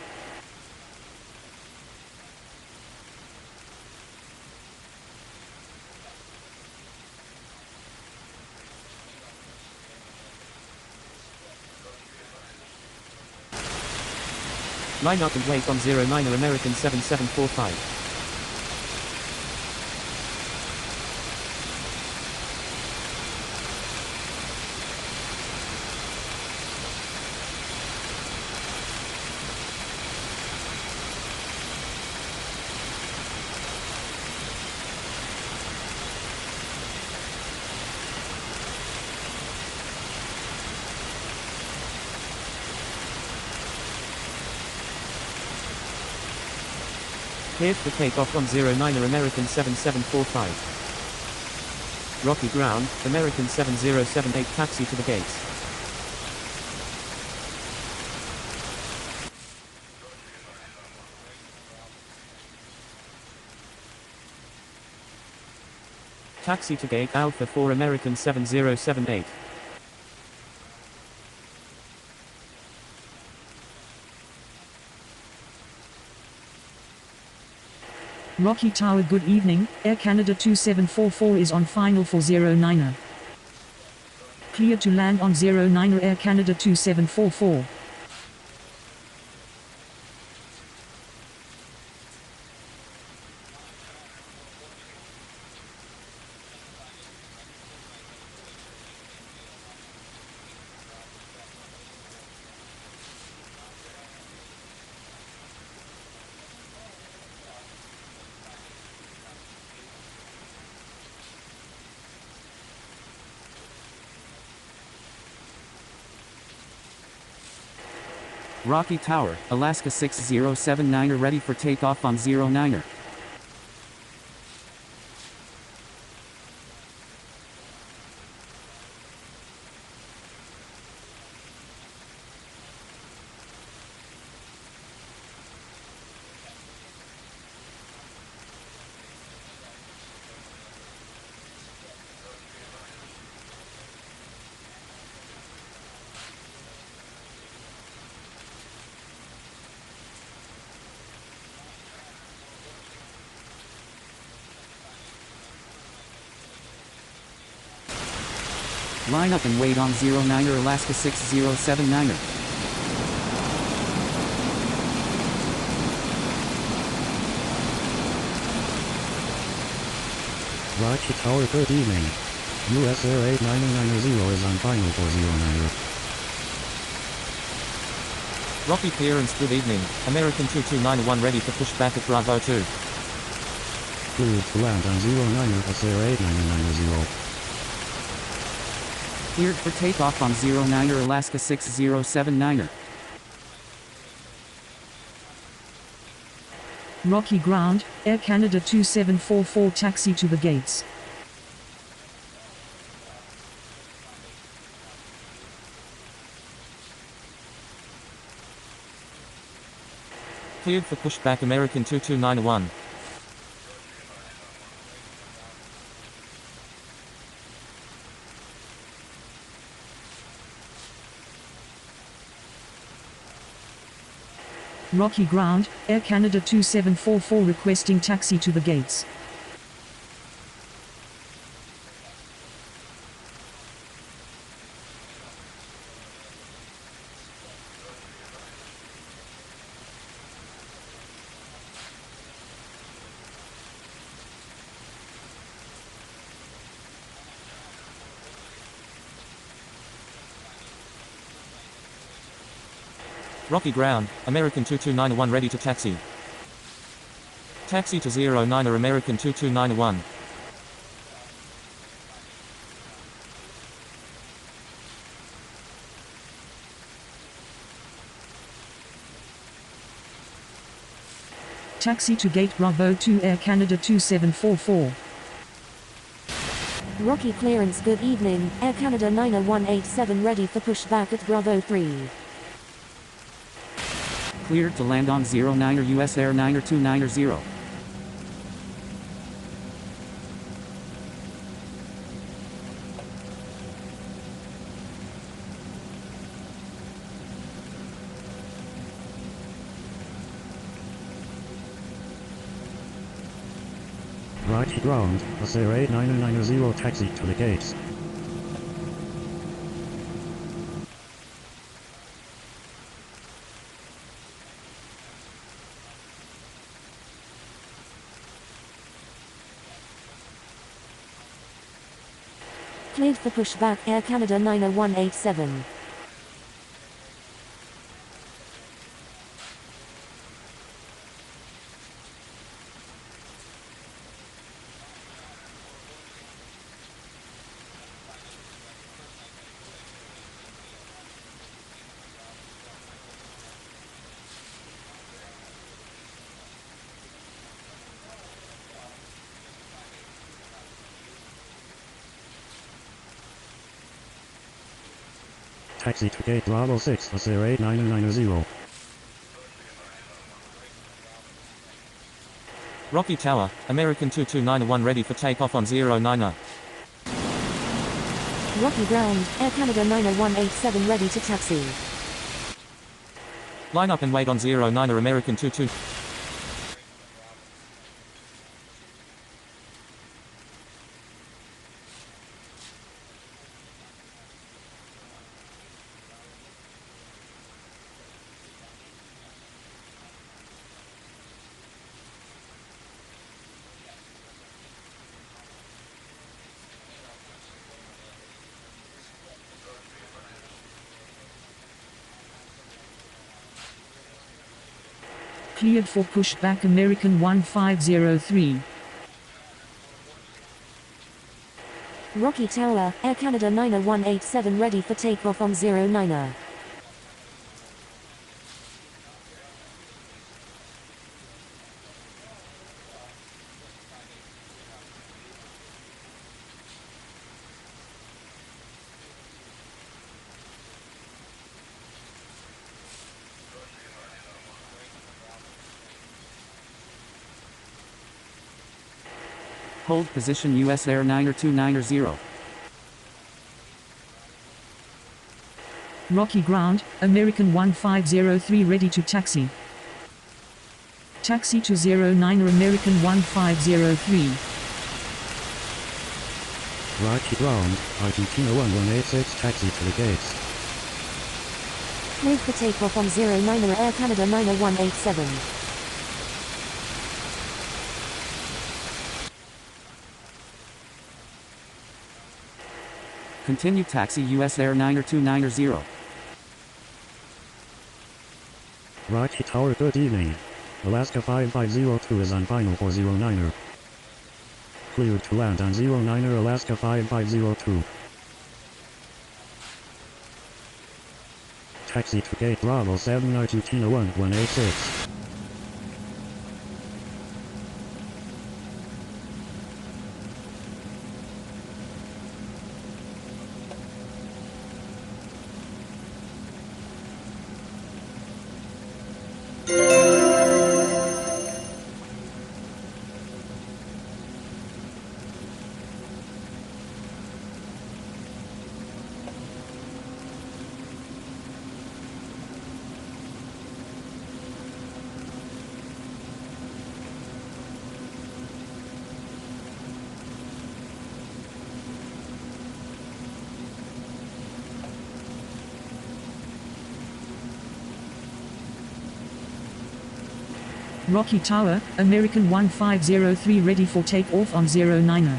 Line up and wait on 09er, American 7745. Cleared for takeoff on 09er, American 7745. Rocky ground, American 7078 taxi to the gates. Taxi to gate Alpha 4 American 7078. Rocky Tower, good evening, Air Canada 2744 is on final for 09er. Clear to land on 09er, Air Canada 2744. Rocky Tower, Alaska 6079er ready for takeoff on 09er. Line up and wait on 09er Alaska 6079er. Rocky Tower, good evening. US Air 8990 is on final for 09er. Rocky clearance, good evening, American 2291 ready for pushback at Bravo 2. Cleared to land on 09er US Air 8990. Cleared for takeoff on 09er Alaska 6079er. Rocky ground, Air Canada 2744 taxi to the gates. Cleared for pushback American 2291. Rocky ground, Air Canada 2744 requesting taxi to the gates. Rocky ground, American 2291 ready to taxi. Taxi to 09er American 2291. Taxi to gate Bravo 2 Air Canada 2744. Rocky clearance, good evening, Air Canada 90187 ready for pushback at Bravo 3. Cleared to land on 09er US Air 90290. Rocky ground, Air 8990 taxi to the gates. Cleared for pushback Air Canada 90187. Taxi to gate Bravo 6, Air 8990. Rocky Tower, American 2291 ready for takeoff on 09er. Rocky ground, Air Canada 90187 ready to taxi. Line up and wait on 09er American 22. Cleared for pushback American 1503. Rocky Tower, Air Canada 90187 ready for takeoff on 09er. Hold position US Air 90290. Rocky ground, American 1503 ready to taxi. Taxi to 09er American 1503. Rocky ground, Argentina 1186 taxi to the gates. Cleared for takeoff on 09er Air Canada 90187. Continue taxi US Air 90290. Rocky Tower, good evening. Alaska 5502 is on final for 09er. Cleared to land on 09er Alaska 5502. Taxi to gate Bravo 7 Argentina 1186. Rocky Tower, American 1503 ready for takeoff on 09er.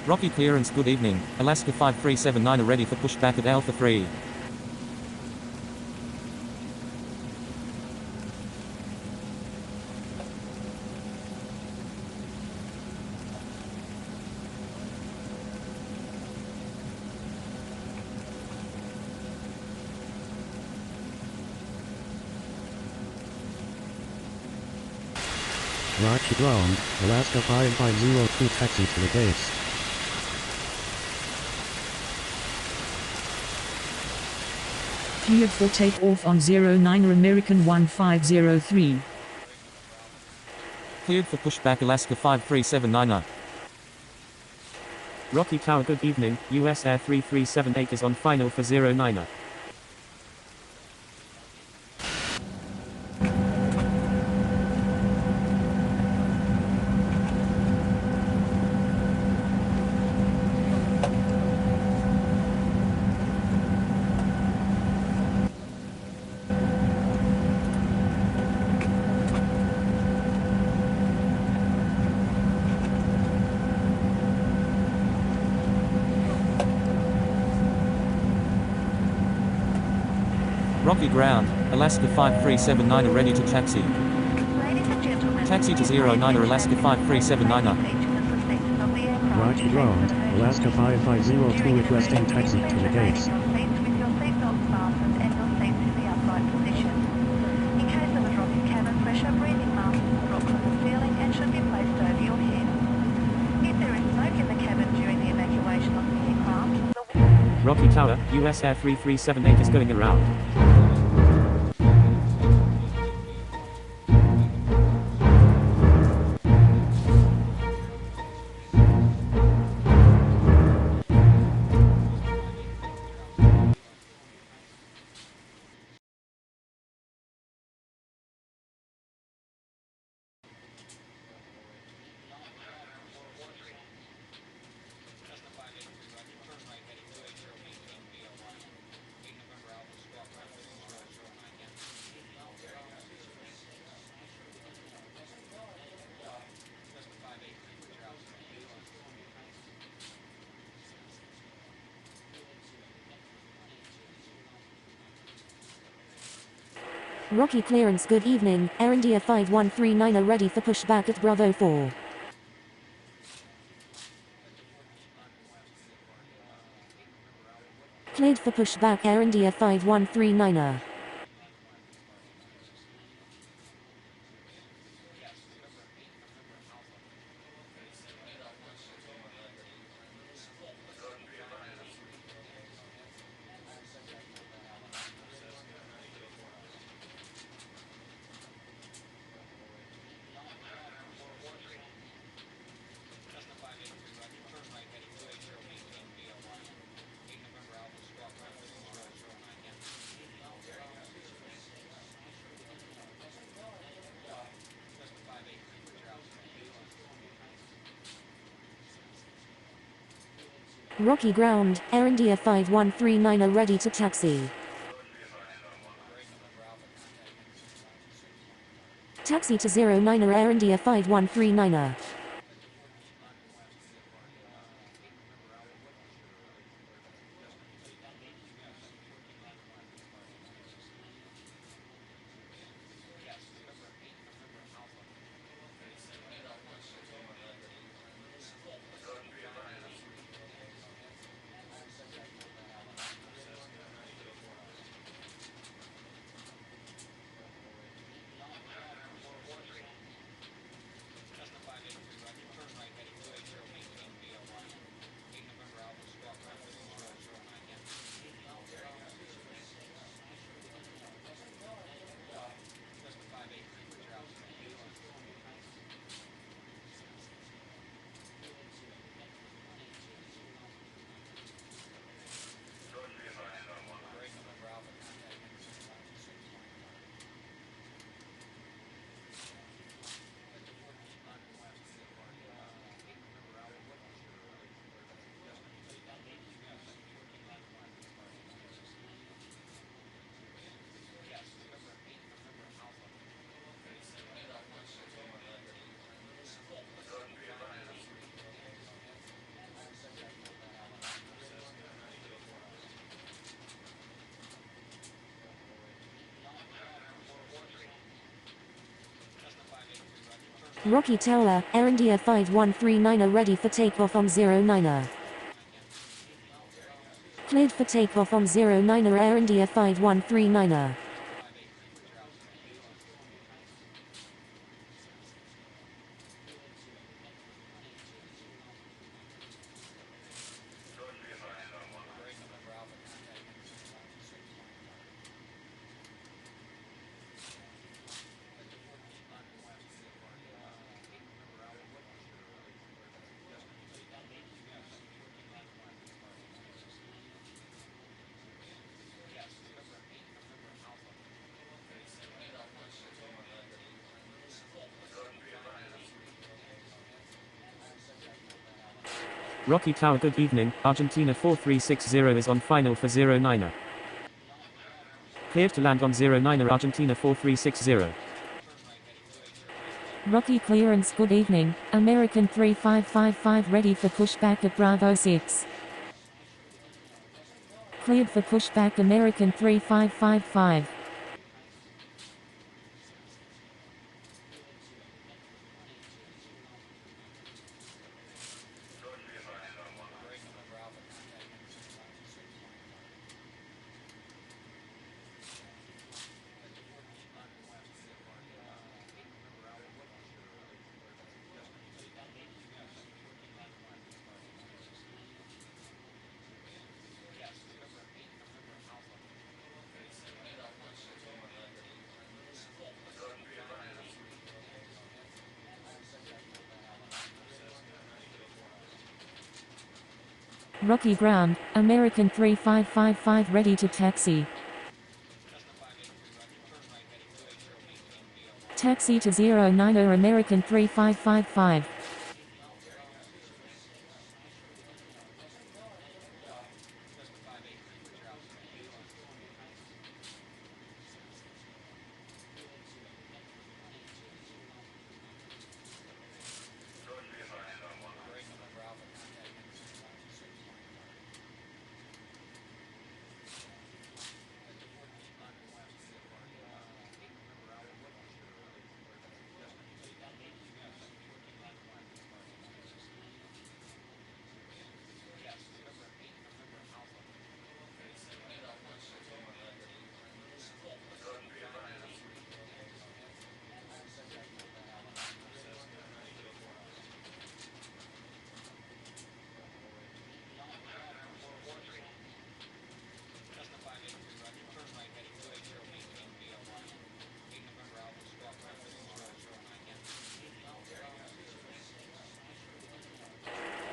Rocky clearance, good evening. Alaska 5379 ready for pushback at Alpha 3. Rocky ground, Alaska 5502 taxi to the base. Cleared for takeoff on 09er American 1503. Cleared for pushback Alaska 5379. Rocky Tower, good evening. US Air 3378 is on final for 09er. Rocky ground, Alaska 5379 ready to taxi. Ladies and gentlemen, Taxi to 09er Alaska 5379. Rocky ground, Alaska 5502 requesting taxi to the gates. Your seats with your seatbelts fastened and your seats in the upright position. In case of a drop in cabin pressure, breathing masks will drop from the ceiling and should be placed over your head. If there is smoke in the cabin during the evacuation of the aircraft, Rocky Tower, US Air 3378 is going around. Rocky clearance, good evening. Air India 5139 ready for pushback at Bravo 4. Cleared for pushback Air India 5139. Rocky ground, Air India 5139 ready to taxi. Taxi to 09er Air India 5139. Rocky Tower, Air India 5139 ready for takeoff on 09er. Cleared for takeoff on 09er Air India 5139er. Rocky Tower good evening, Argentina 4360 is on final for 09er. Cleared to land on 09er Argentina 4360. Rocky clearance good evening, American 3555 ready for pushback at Bravo 6. Cleared for pushback American 3555. Rocky ground, American 3555 ready to taxi. Taxi to 09er American 3555.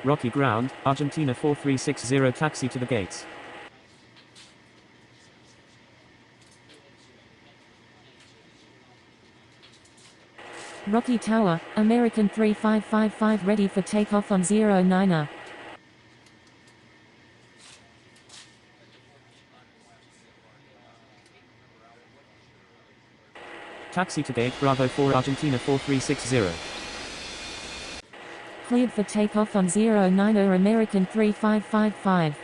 Rocky ground, Argentina 4360 taxi to the gates. Rocky Tower, American 3555 ready for takeoff on 09er. Taxi to gate Bravo 4 Argentina 4360. Cleared for takeoff on 09er American 3555.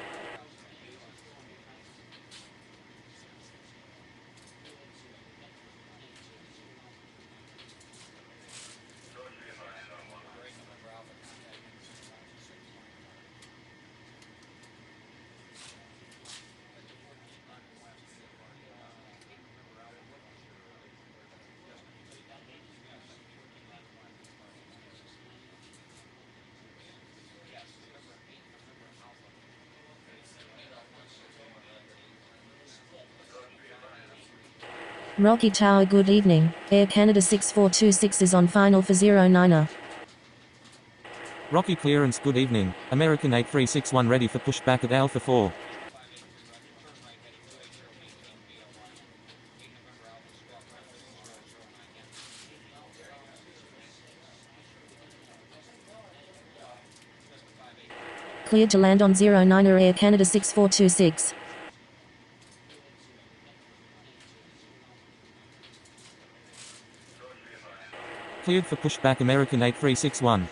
Rocky Tower good evening, Air Canada 6426 is on final for 09er. Rocky clearance good evening, American 8361 ready for pushback at Alpha 4. Cleared to land on 09er Air Canada 6426. Cleared for pushback American 8361.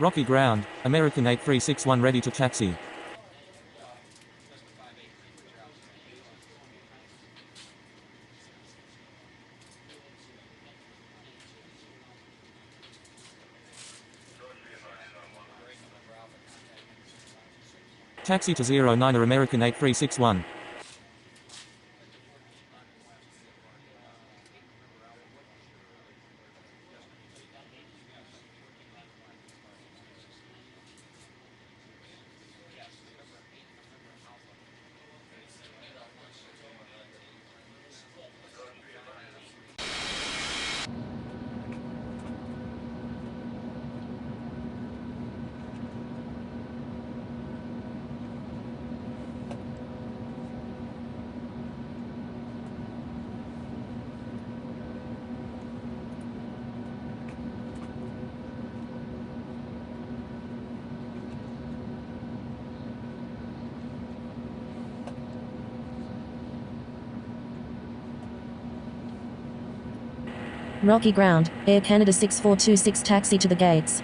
Rocky ground, American 8361 ready to taxi. Taxi to 09er American 8361. Rocky ground, Air Canada 6426 taxi to the gates.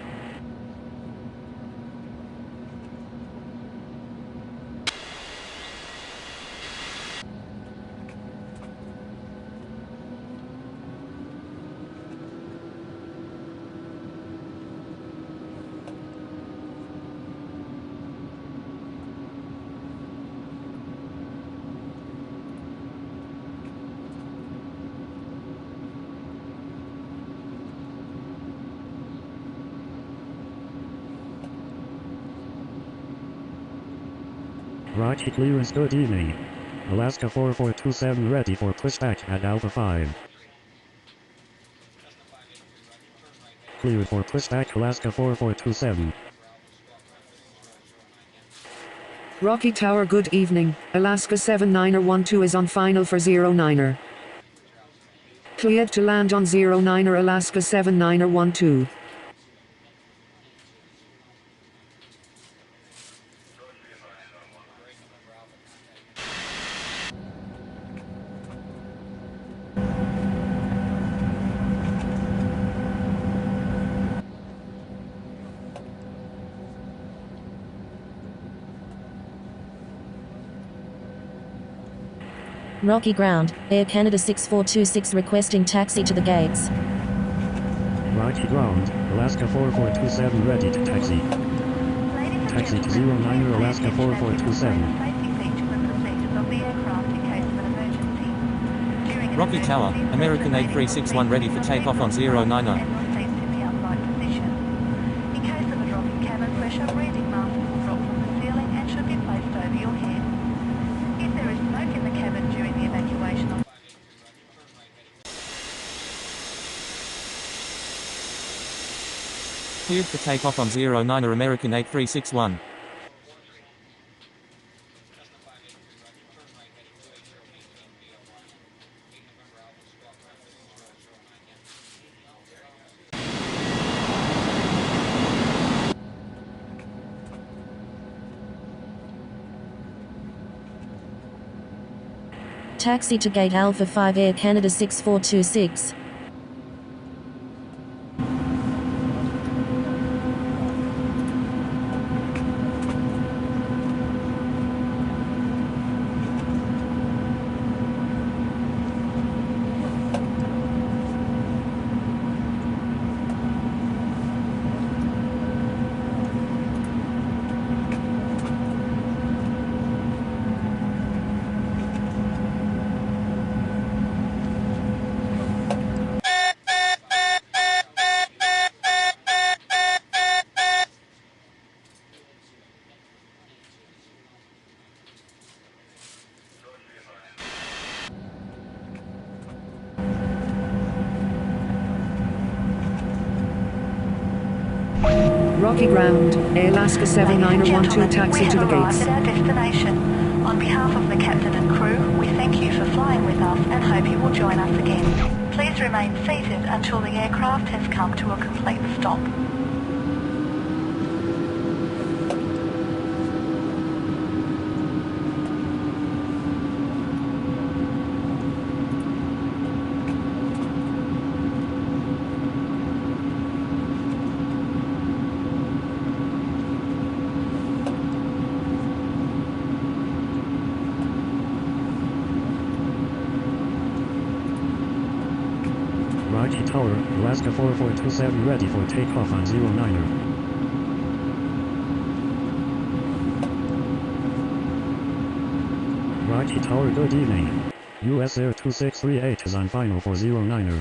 Rocky clearance, good evening. Alaska 4427 ready for pushback at Alpha 5. Cleared for pushback Alaska 4427. Rocky Tower, good evening. Alaska 79er12 is on final for 09er. Cleared to land on 09er Alaska 79er12. Rocky ground, Air Canada 6426 requesting taxi to the gates. Rocky ground, Alaska 4427 ready to taxi. Taxi to 09er Alaska 4427. Rocky Tower, American 8361 ready for takeoff on 09er. In case of a drop in cabin pressure, breathing mask will drop from the ceiling and should be placed over your head. If there is smoke in the cabin during the evacuation of Cleared for takeoff on 09er American 8361. Taxi to gate Alpha 5 Air Canada 6426. Rocky ground, Alaska 79er12 taxi to the gates. at our destination. On behalf of the captain and crew, we thank you for flying with us and hope you will join us again. Please remain seated until the aircraft has come to a complete stop. Tower, Alaska 4427 ready for takeoff on 09er. Rocky Tower, good evening. US Air 2638 is on final for 09er.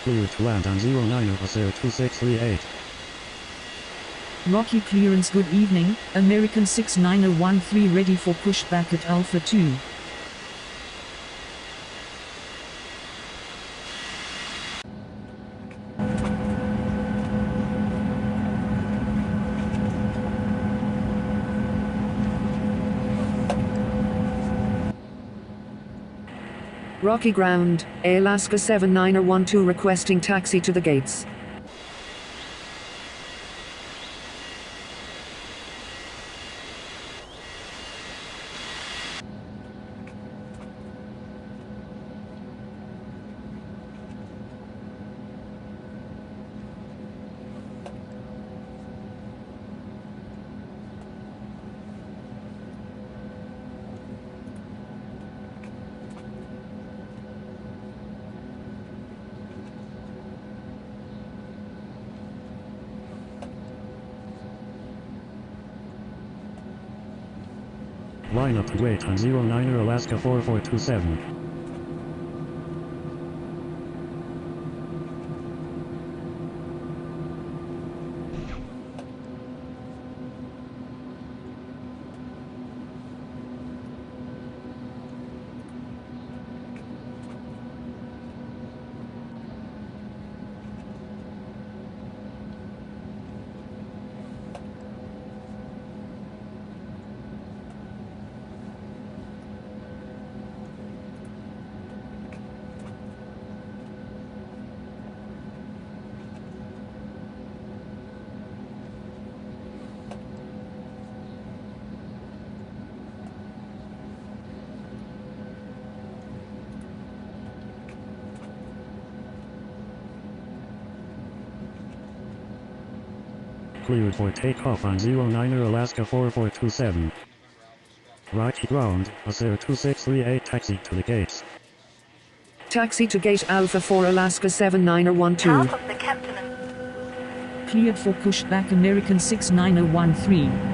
Cleared to land on 09er, US Air 2638. Rocky clearance, good evening, American 6913 ready for pushback at Alpha 2. Rocky ground, Alaska 7912 requesting taxi to the gates. Line up to wait on 09er, Alaska 4427. Cleared for takeoff on 09er, Alaska 4427. Rocky ground, US Air 2638 taxi to the gates. Taxi to gate Alpha 4 Alaska 7912. Half of the captain and Cleared for pushback, American 6913.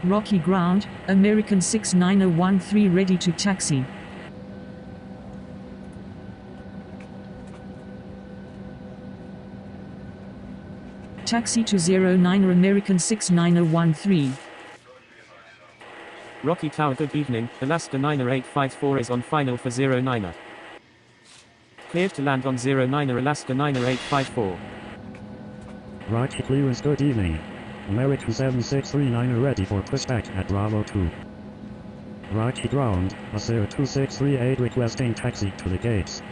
Rocky ground, American 6913 ready to taxi. Taxi to 09er, American 6913. Rocky Tower, good evening, Alaska 9854 is on final for 09er. Cleared to land on 09er, Alaska 9854. Rocky clearance, good evening. American 7639 ready for pushback at Bravo 2. Rocky ground, US Air 2638 requesting taxi to the gates.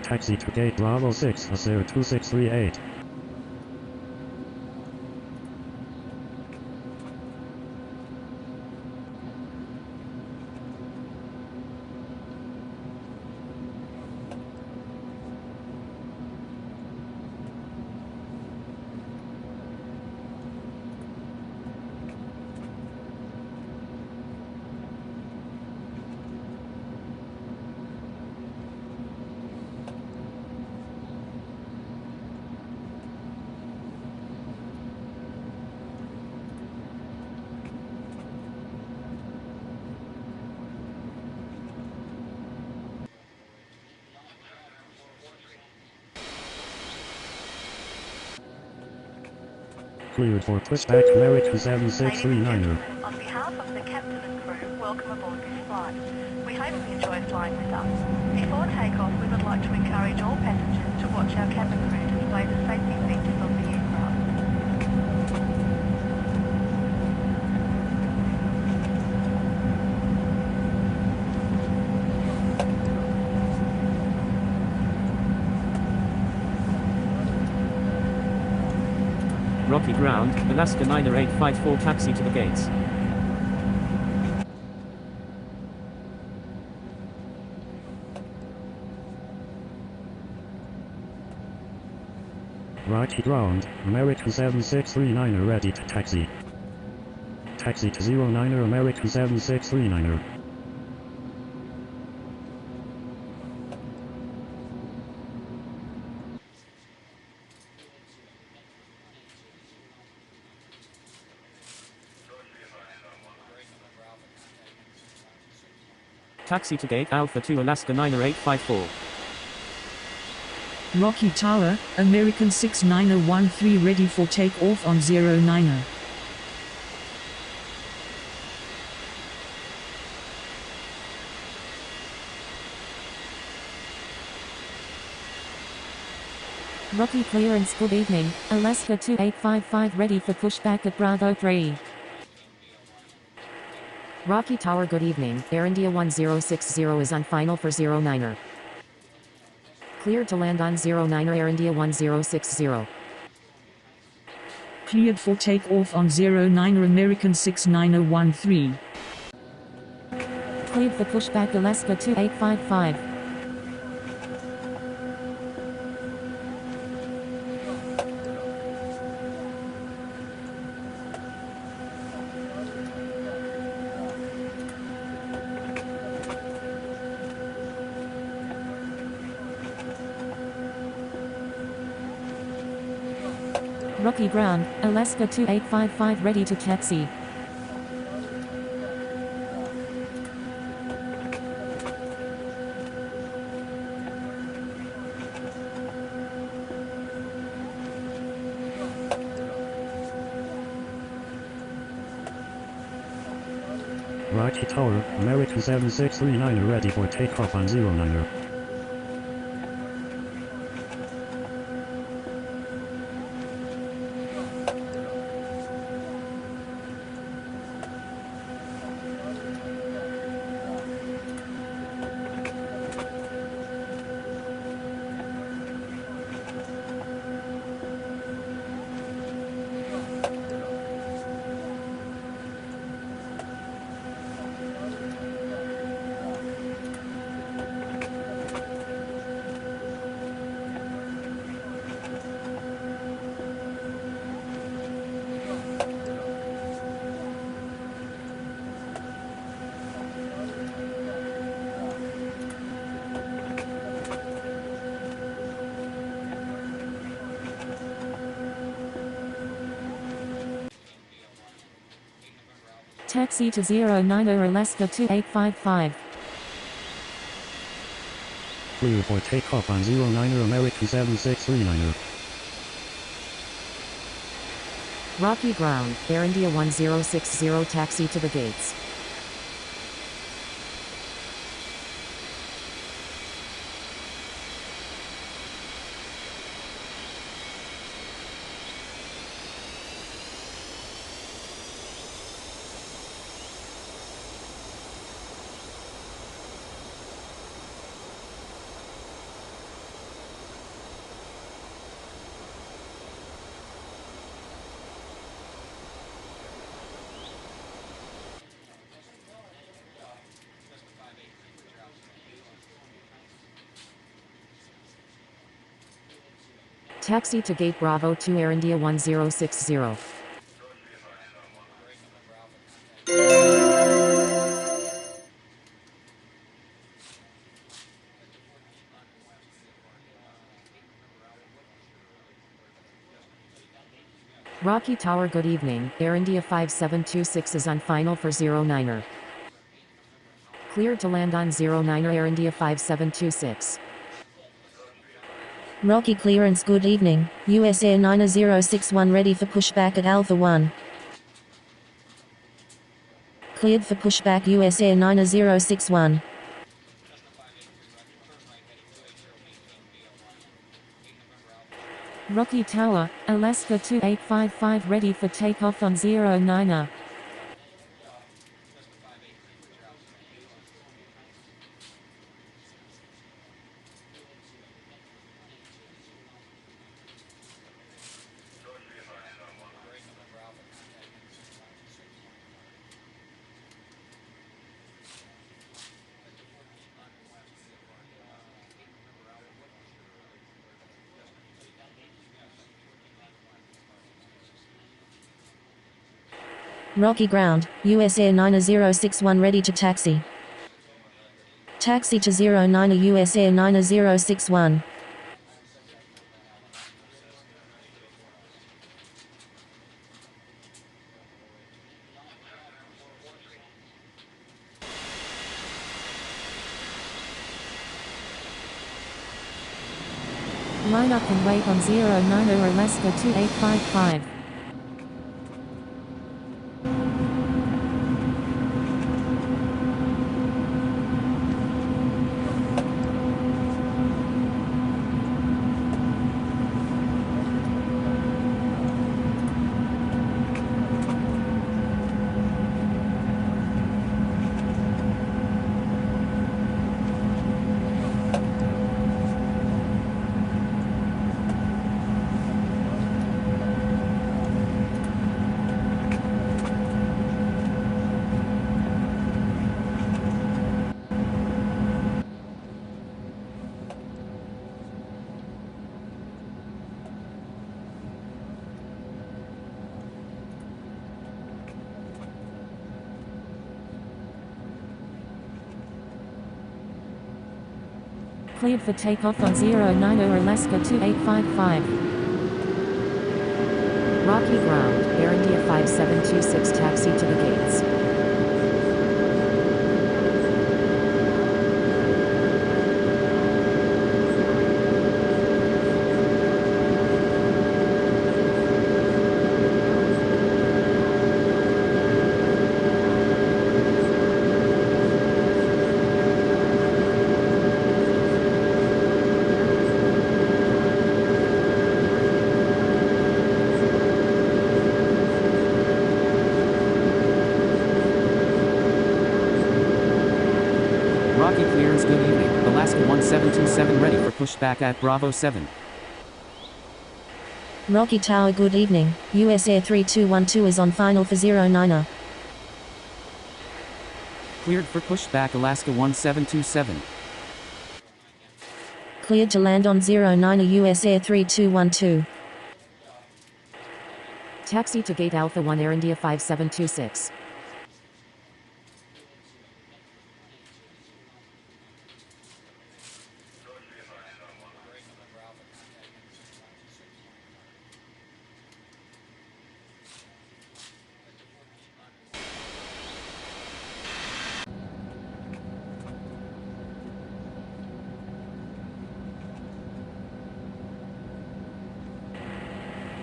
Taxi to gate Bravo 6, US Air 2638. Cleared for pushback American Ladies and 7639er. gentlemen, on behalf of the captain and crew, welcome aboard this flight. We hope you enjoy flying with us. Before takeoff, we would like to encourage all passengers to watch our cabin crew display the safety features of the aircraft. Rocky ground, Alaska 90854 taxi to the gates. Rocky ground, American 7639er ready to taxi. Taxi to 09er American 7639er. Taxi to gate Alpha 2 Alaska 90854. Rocky Tower, American 6913 ready for takeoff on 09er. Rocky clearance, good evening, Alaska 2855 ready for pushback at Bravo 3. Rocky Tower, good evening, Air India 1060 is on final for 09er. Cleared to land on 09er Air India 1060. Cleared for takeoff on 09er American 6913. Cleared for pushback Alaska 2855. Rocky ground, Alaska 2855 ready to taxi. Rocky Tower, American 7639er ready for takeoff on 09er. Taxi to 09er Alaska 2855. Clear for takeoff on 09er American 7639er. Rocky ground, Air India 1060 taxi to the gates. Taxi to gate Bravo 2 Air India 1060. Rocky Tower, good evening, Air India 5726 is on final for 09er. Cleared to land on 09er Air India 5726. Rocky clearance, good evening, US Air 9061 ready for pushback at Alpha 1. Cleared for pushback US Air 9061. Rocky Tower, Alaska 2855 ready for takeoff on 09er. Rocky ground, US Air 9061 ready to taxi. Taxi to 09er US Air 9061. Line up and wait on 09er Alaska 2855. Cleared for takeoff on 09er Alaska 2855. Rocky ground, Air India 5726 taxi to the gates. Rocky clearance, good evening, Alaska 1727 ready for pushback at Bravo 7. Rocky Tower, good evening, US Air 3212 is on final for 09er. Cleared for pushback Alaska 1727. Cleared to land on 09er US Air 3212. Taxi to gate Alpha 1 Air India 5726.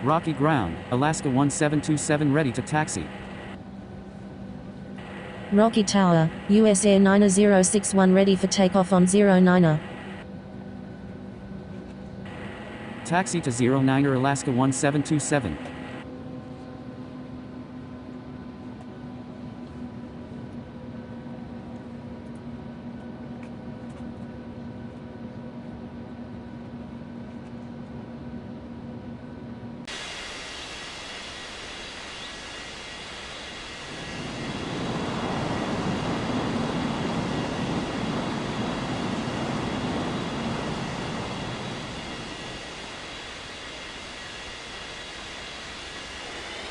Rocky ground, Alaska 1727 ready to taxi. Rocky Tower, US Air 9061 ready for takeoff on 09er. Taxi to 09er Alaska 1727.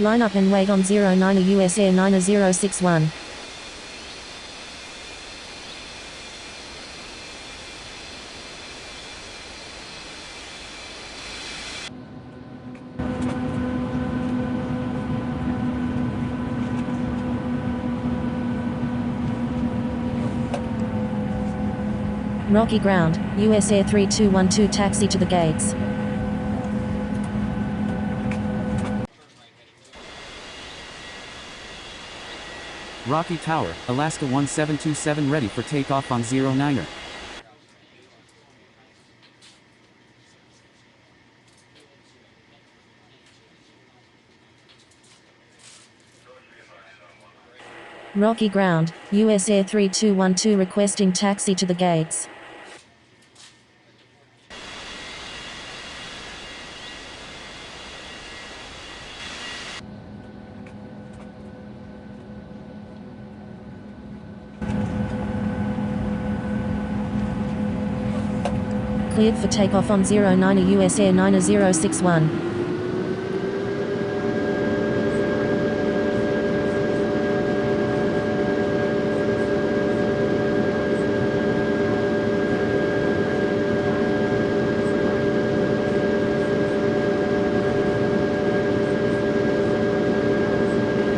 Line up and wait on 09er US Air 9061. Rocky ground, US Air 3212 taxi to the gates. Rocky Tower, Alaska 1727 ready for takeoff on 09er. Rocky ground, US Air 3212 requesting taxi to the gates. Cleared for takeoff on 09er US Air 9061.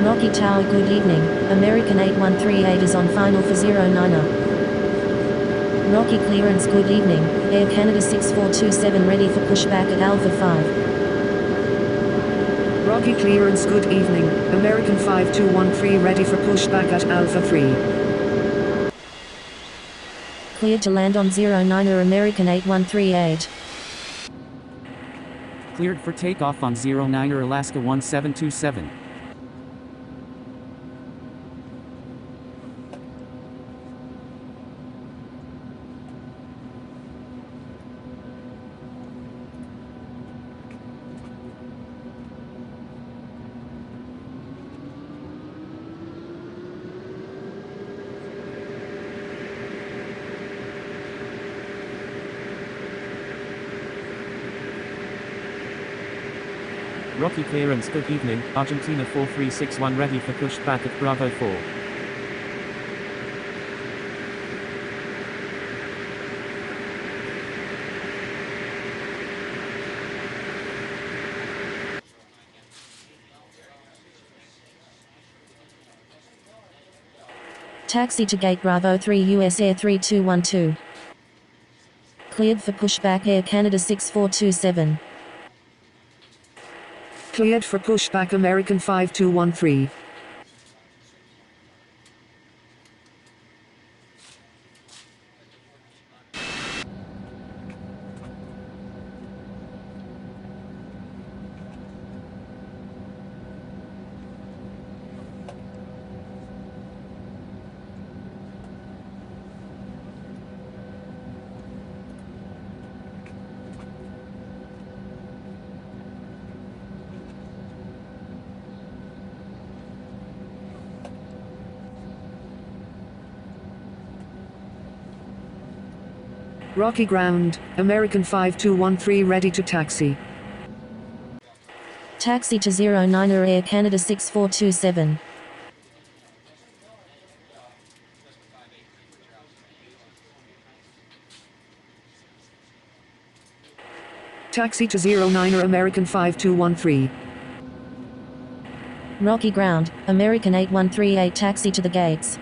Rocky Tower, good evening. American 8138 is on final for 09er. Rocky clearance, good evening. Air Canada 6427 ready for pushback at Alpha 5. Rocky clearance, good evening. American 5213 ready for pushback at Alpha 3. Cleared to land on 09er American 8138. Cleared for takeoff on 09er Alaska 1727. Rocky clearance, good evening. Argentina 4361 ready for pushback at Bravo 4. Taxi to gate Bravo 3 US Air 3212. Cleared for pushback Air Canada 6427. Cleared for pushback American 5213. Rocky ground, American 5213 ready to taxi. Taxi to 09er Air Canada 6427. Taxi to 09er American 5213. Rocky ground, American 8138 taxi to the gates.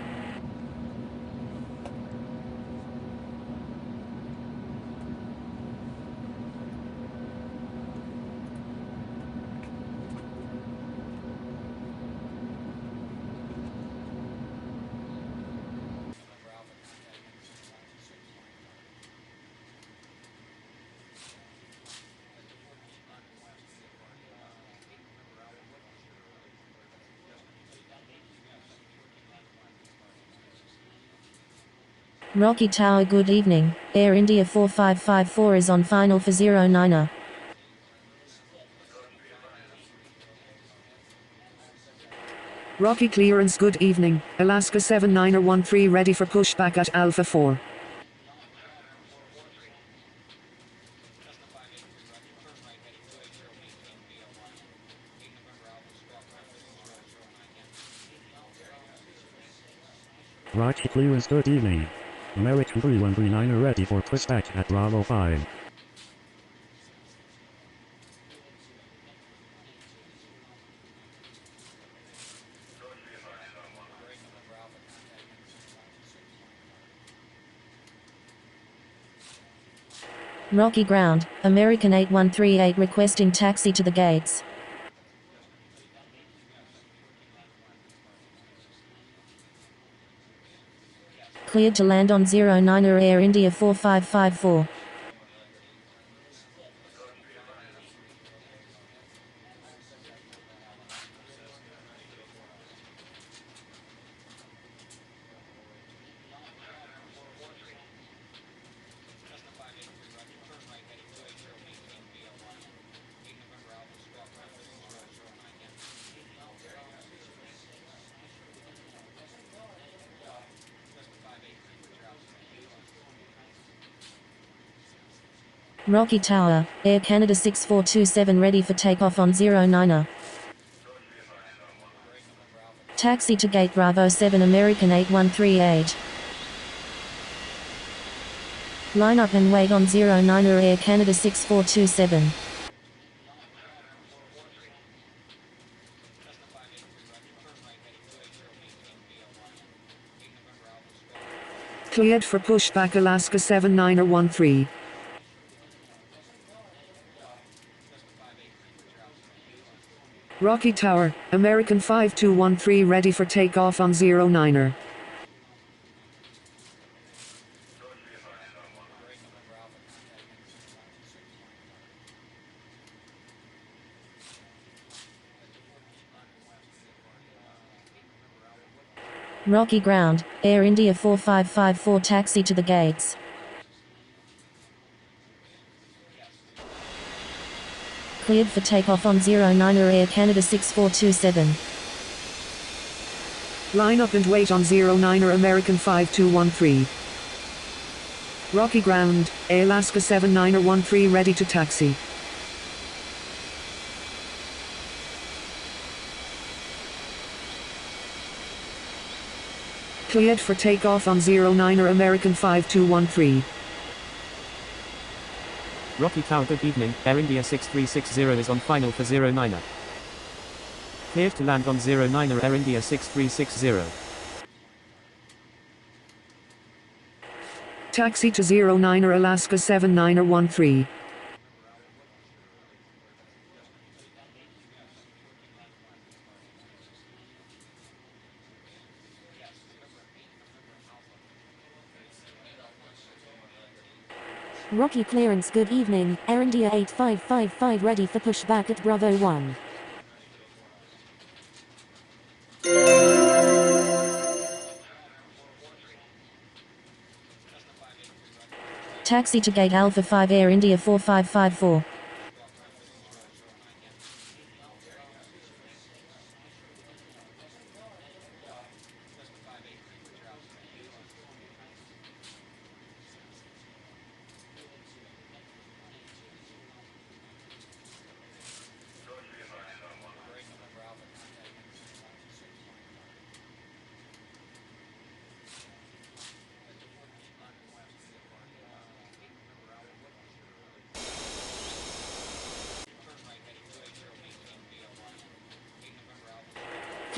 Rocky Tower, good evening. Air India 4554 is on final for 09er. Rocky clearance, good evening. Alaska 7913 ready for pushback at Alpha 4. Rocky clearance, good evening. American 3139 ready for pushback at Bravo 5. Rocky ground, American 8138 requesting taxi to the gates. Cleared to land on 09er Air India 4554. Rocky Tower, Air Canada 6427 ready for takeoff on 09er. Taxi to gate Bravo 7 American 8138. Line up and wait on 09er Air Canada 6427. Cleared for pushback Alaska 79er 13. Rocky Tower, American 5213 ready for takeoff on 09er. Rocky ground, Air India 4554 taxi to the gates. Cleared for takeoff on 09er Air Canada 6427. Line up and wait on 09er American 5213. Rocky ground, Alaska 79er 13 ready to taxi. Cleared for takeoff on 09er American 5213. Rocky Tower, good evening, Air India 6360 is on final for 09er. Cleared to land on 09er Air India 6360. Taxi to 09er Alaska 79er 13. Rocky clearance, good evening, Air India 8555 ready for pushback at Bravo 1. Taxi to gate Alpha 5 Air India 4554.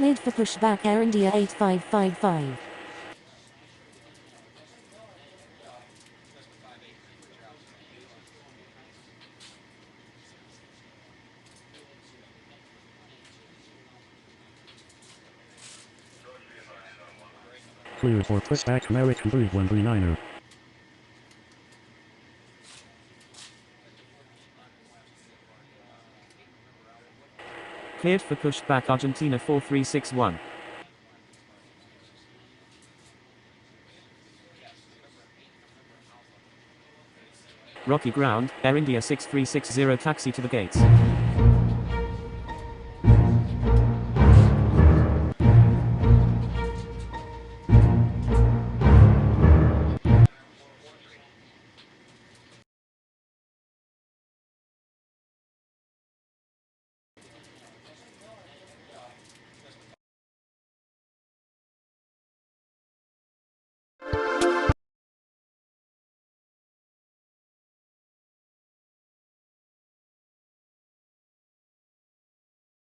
Cleared for pushback Air India 8555. Cleared for pushback American 3139er. Cleared for pushback Argentina 4361. Rocky ground, Air India 6360 taxi to the gates.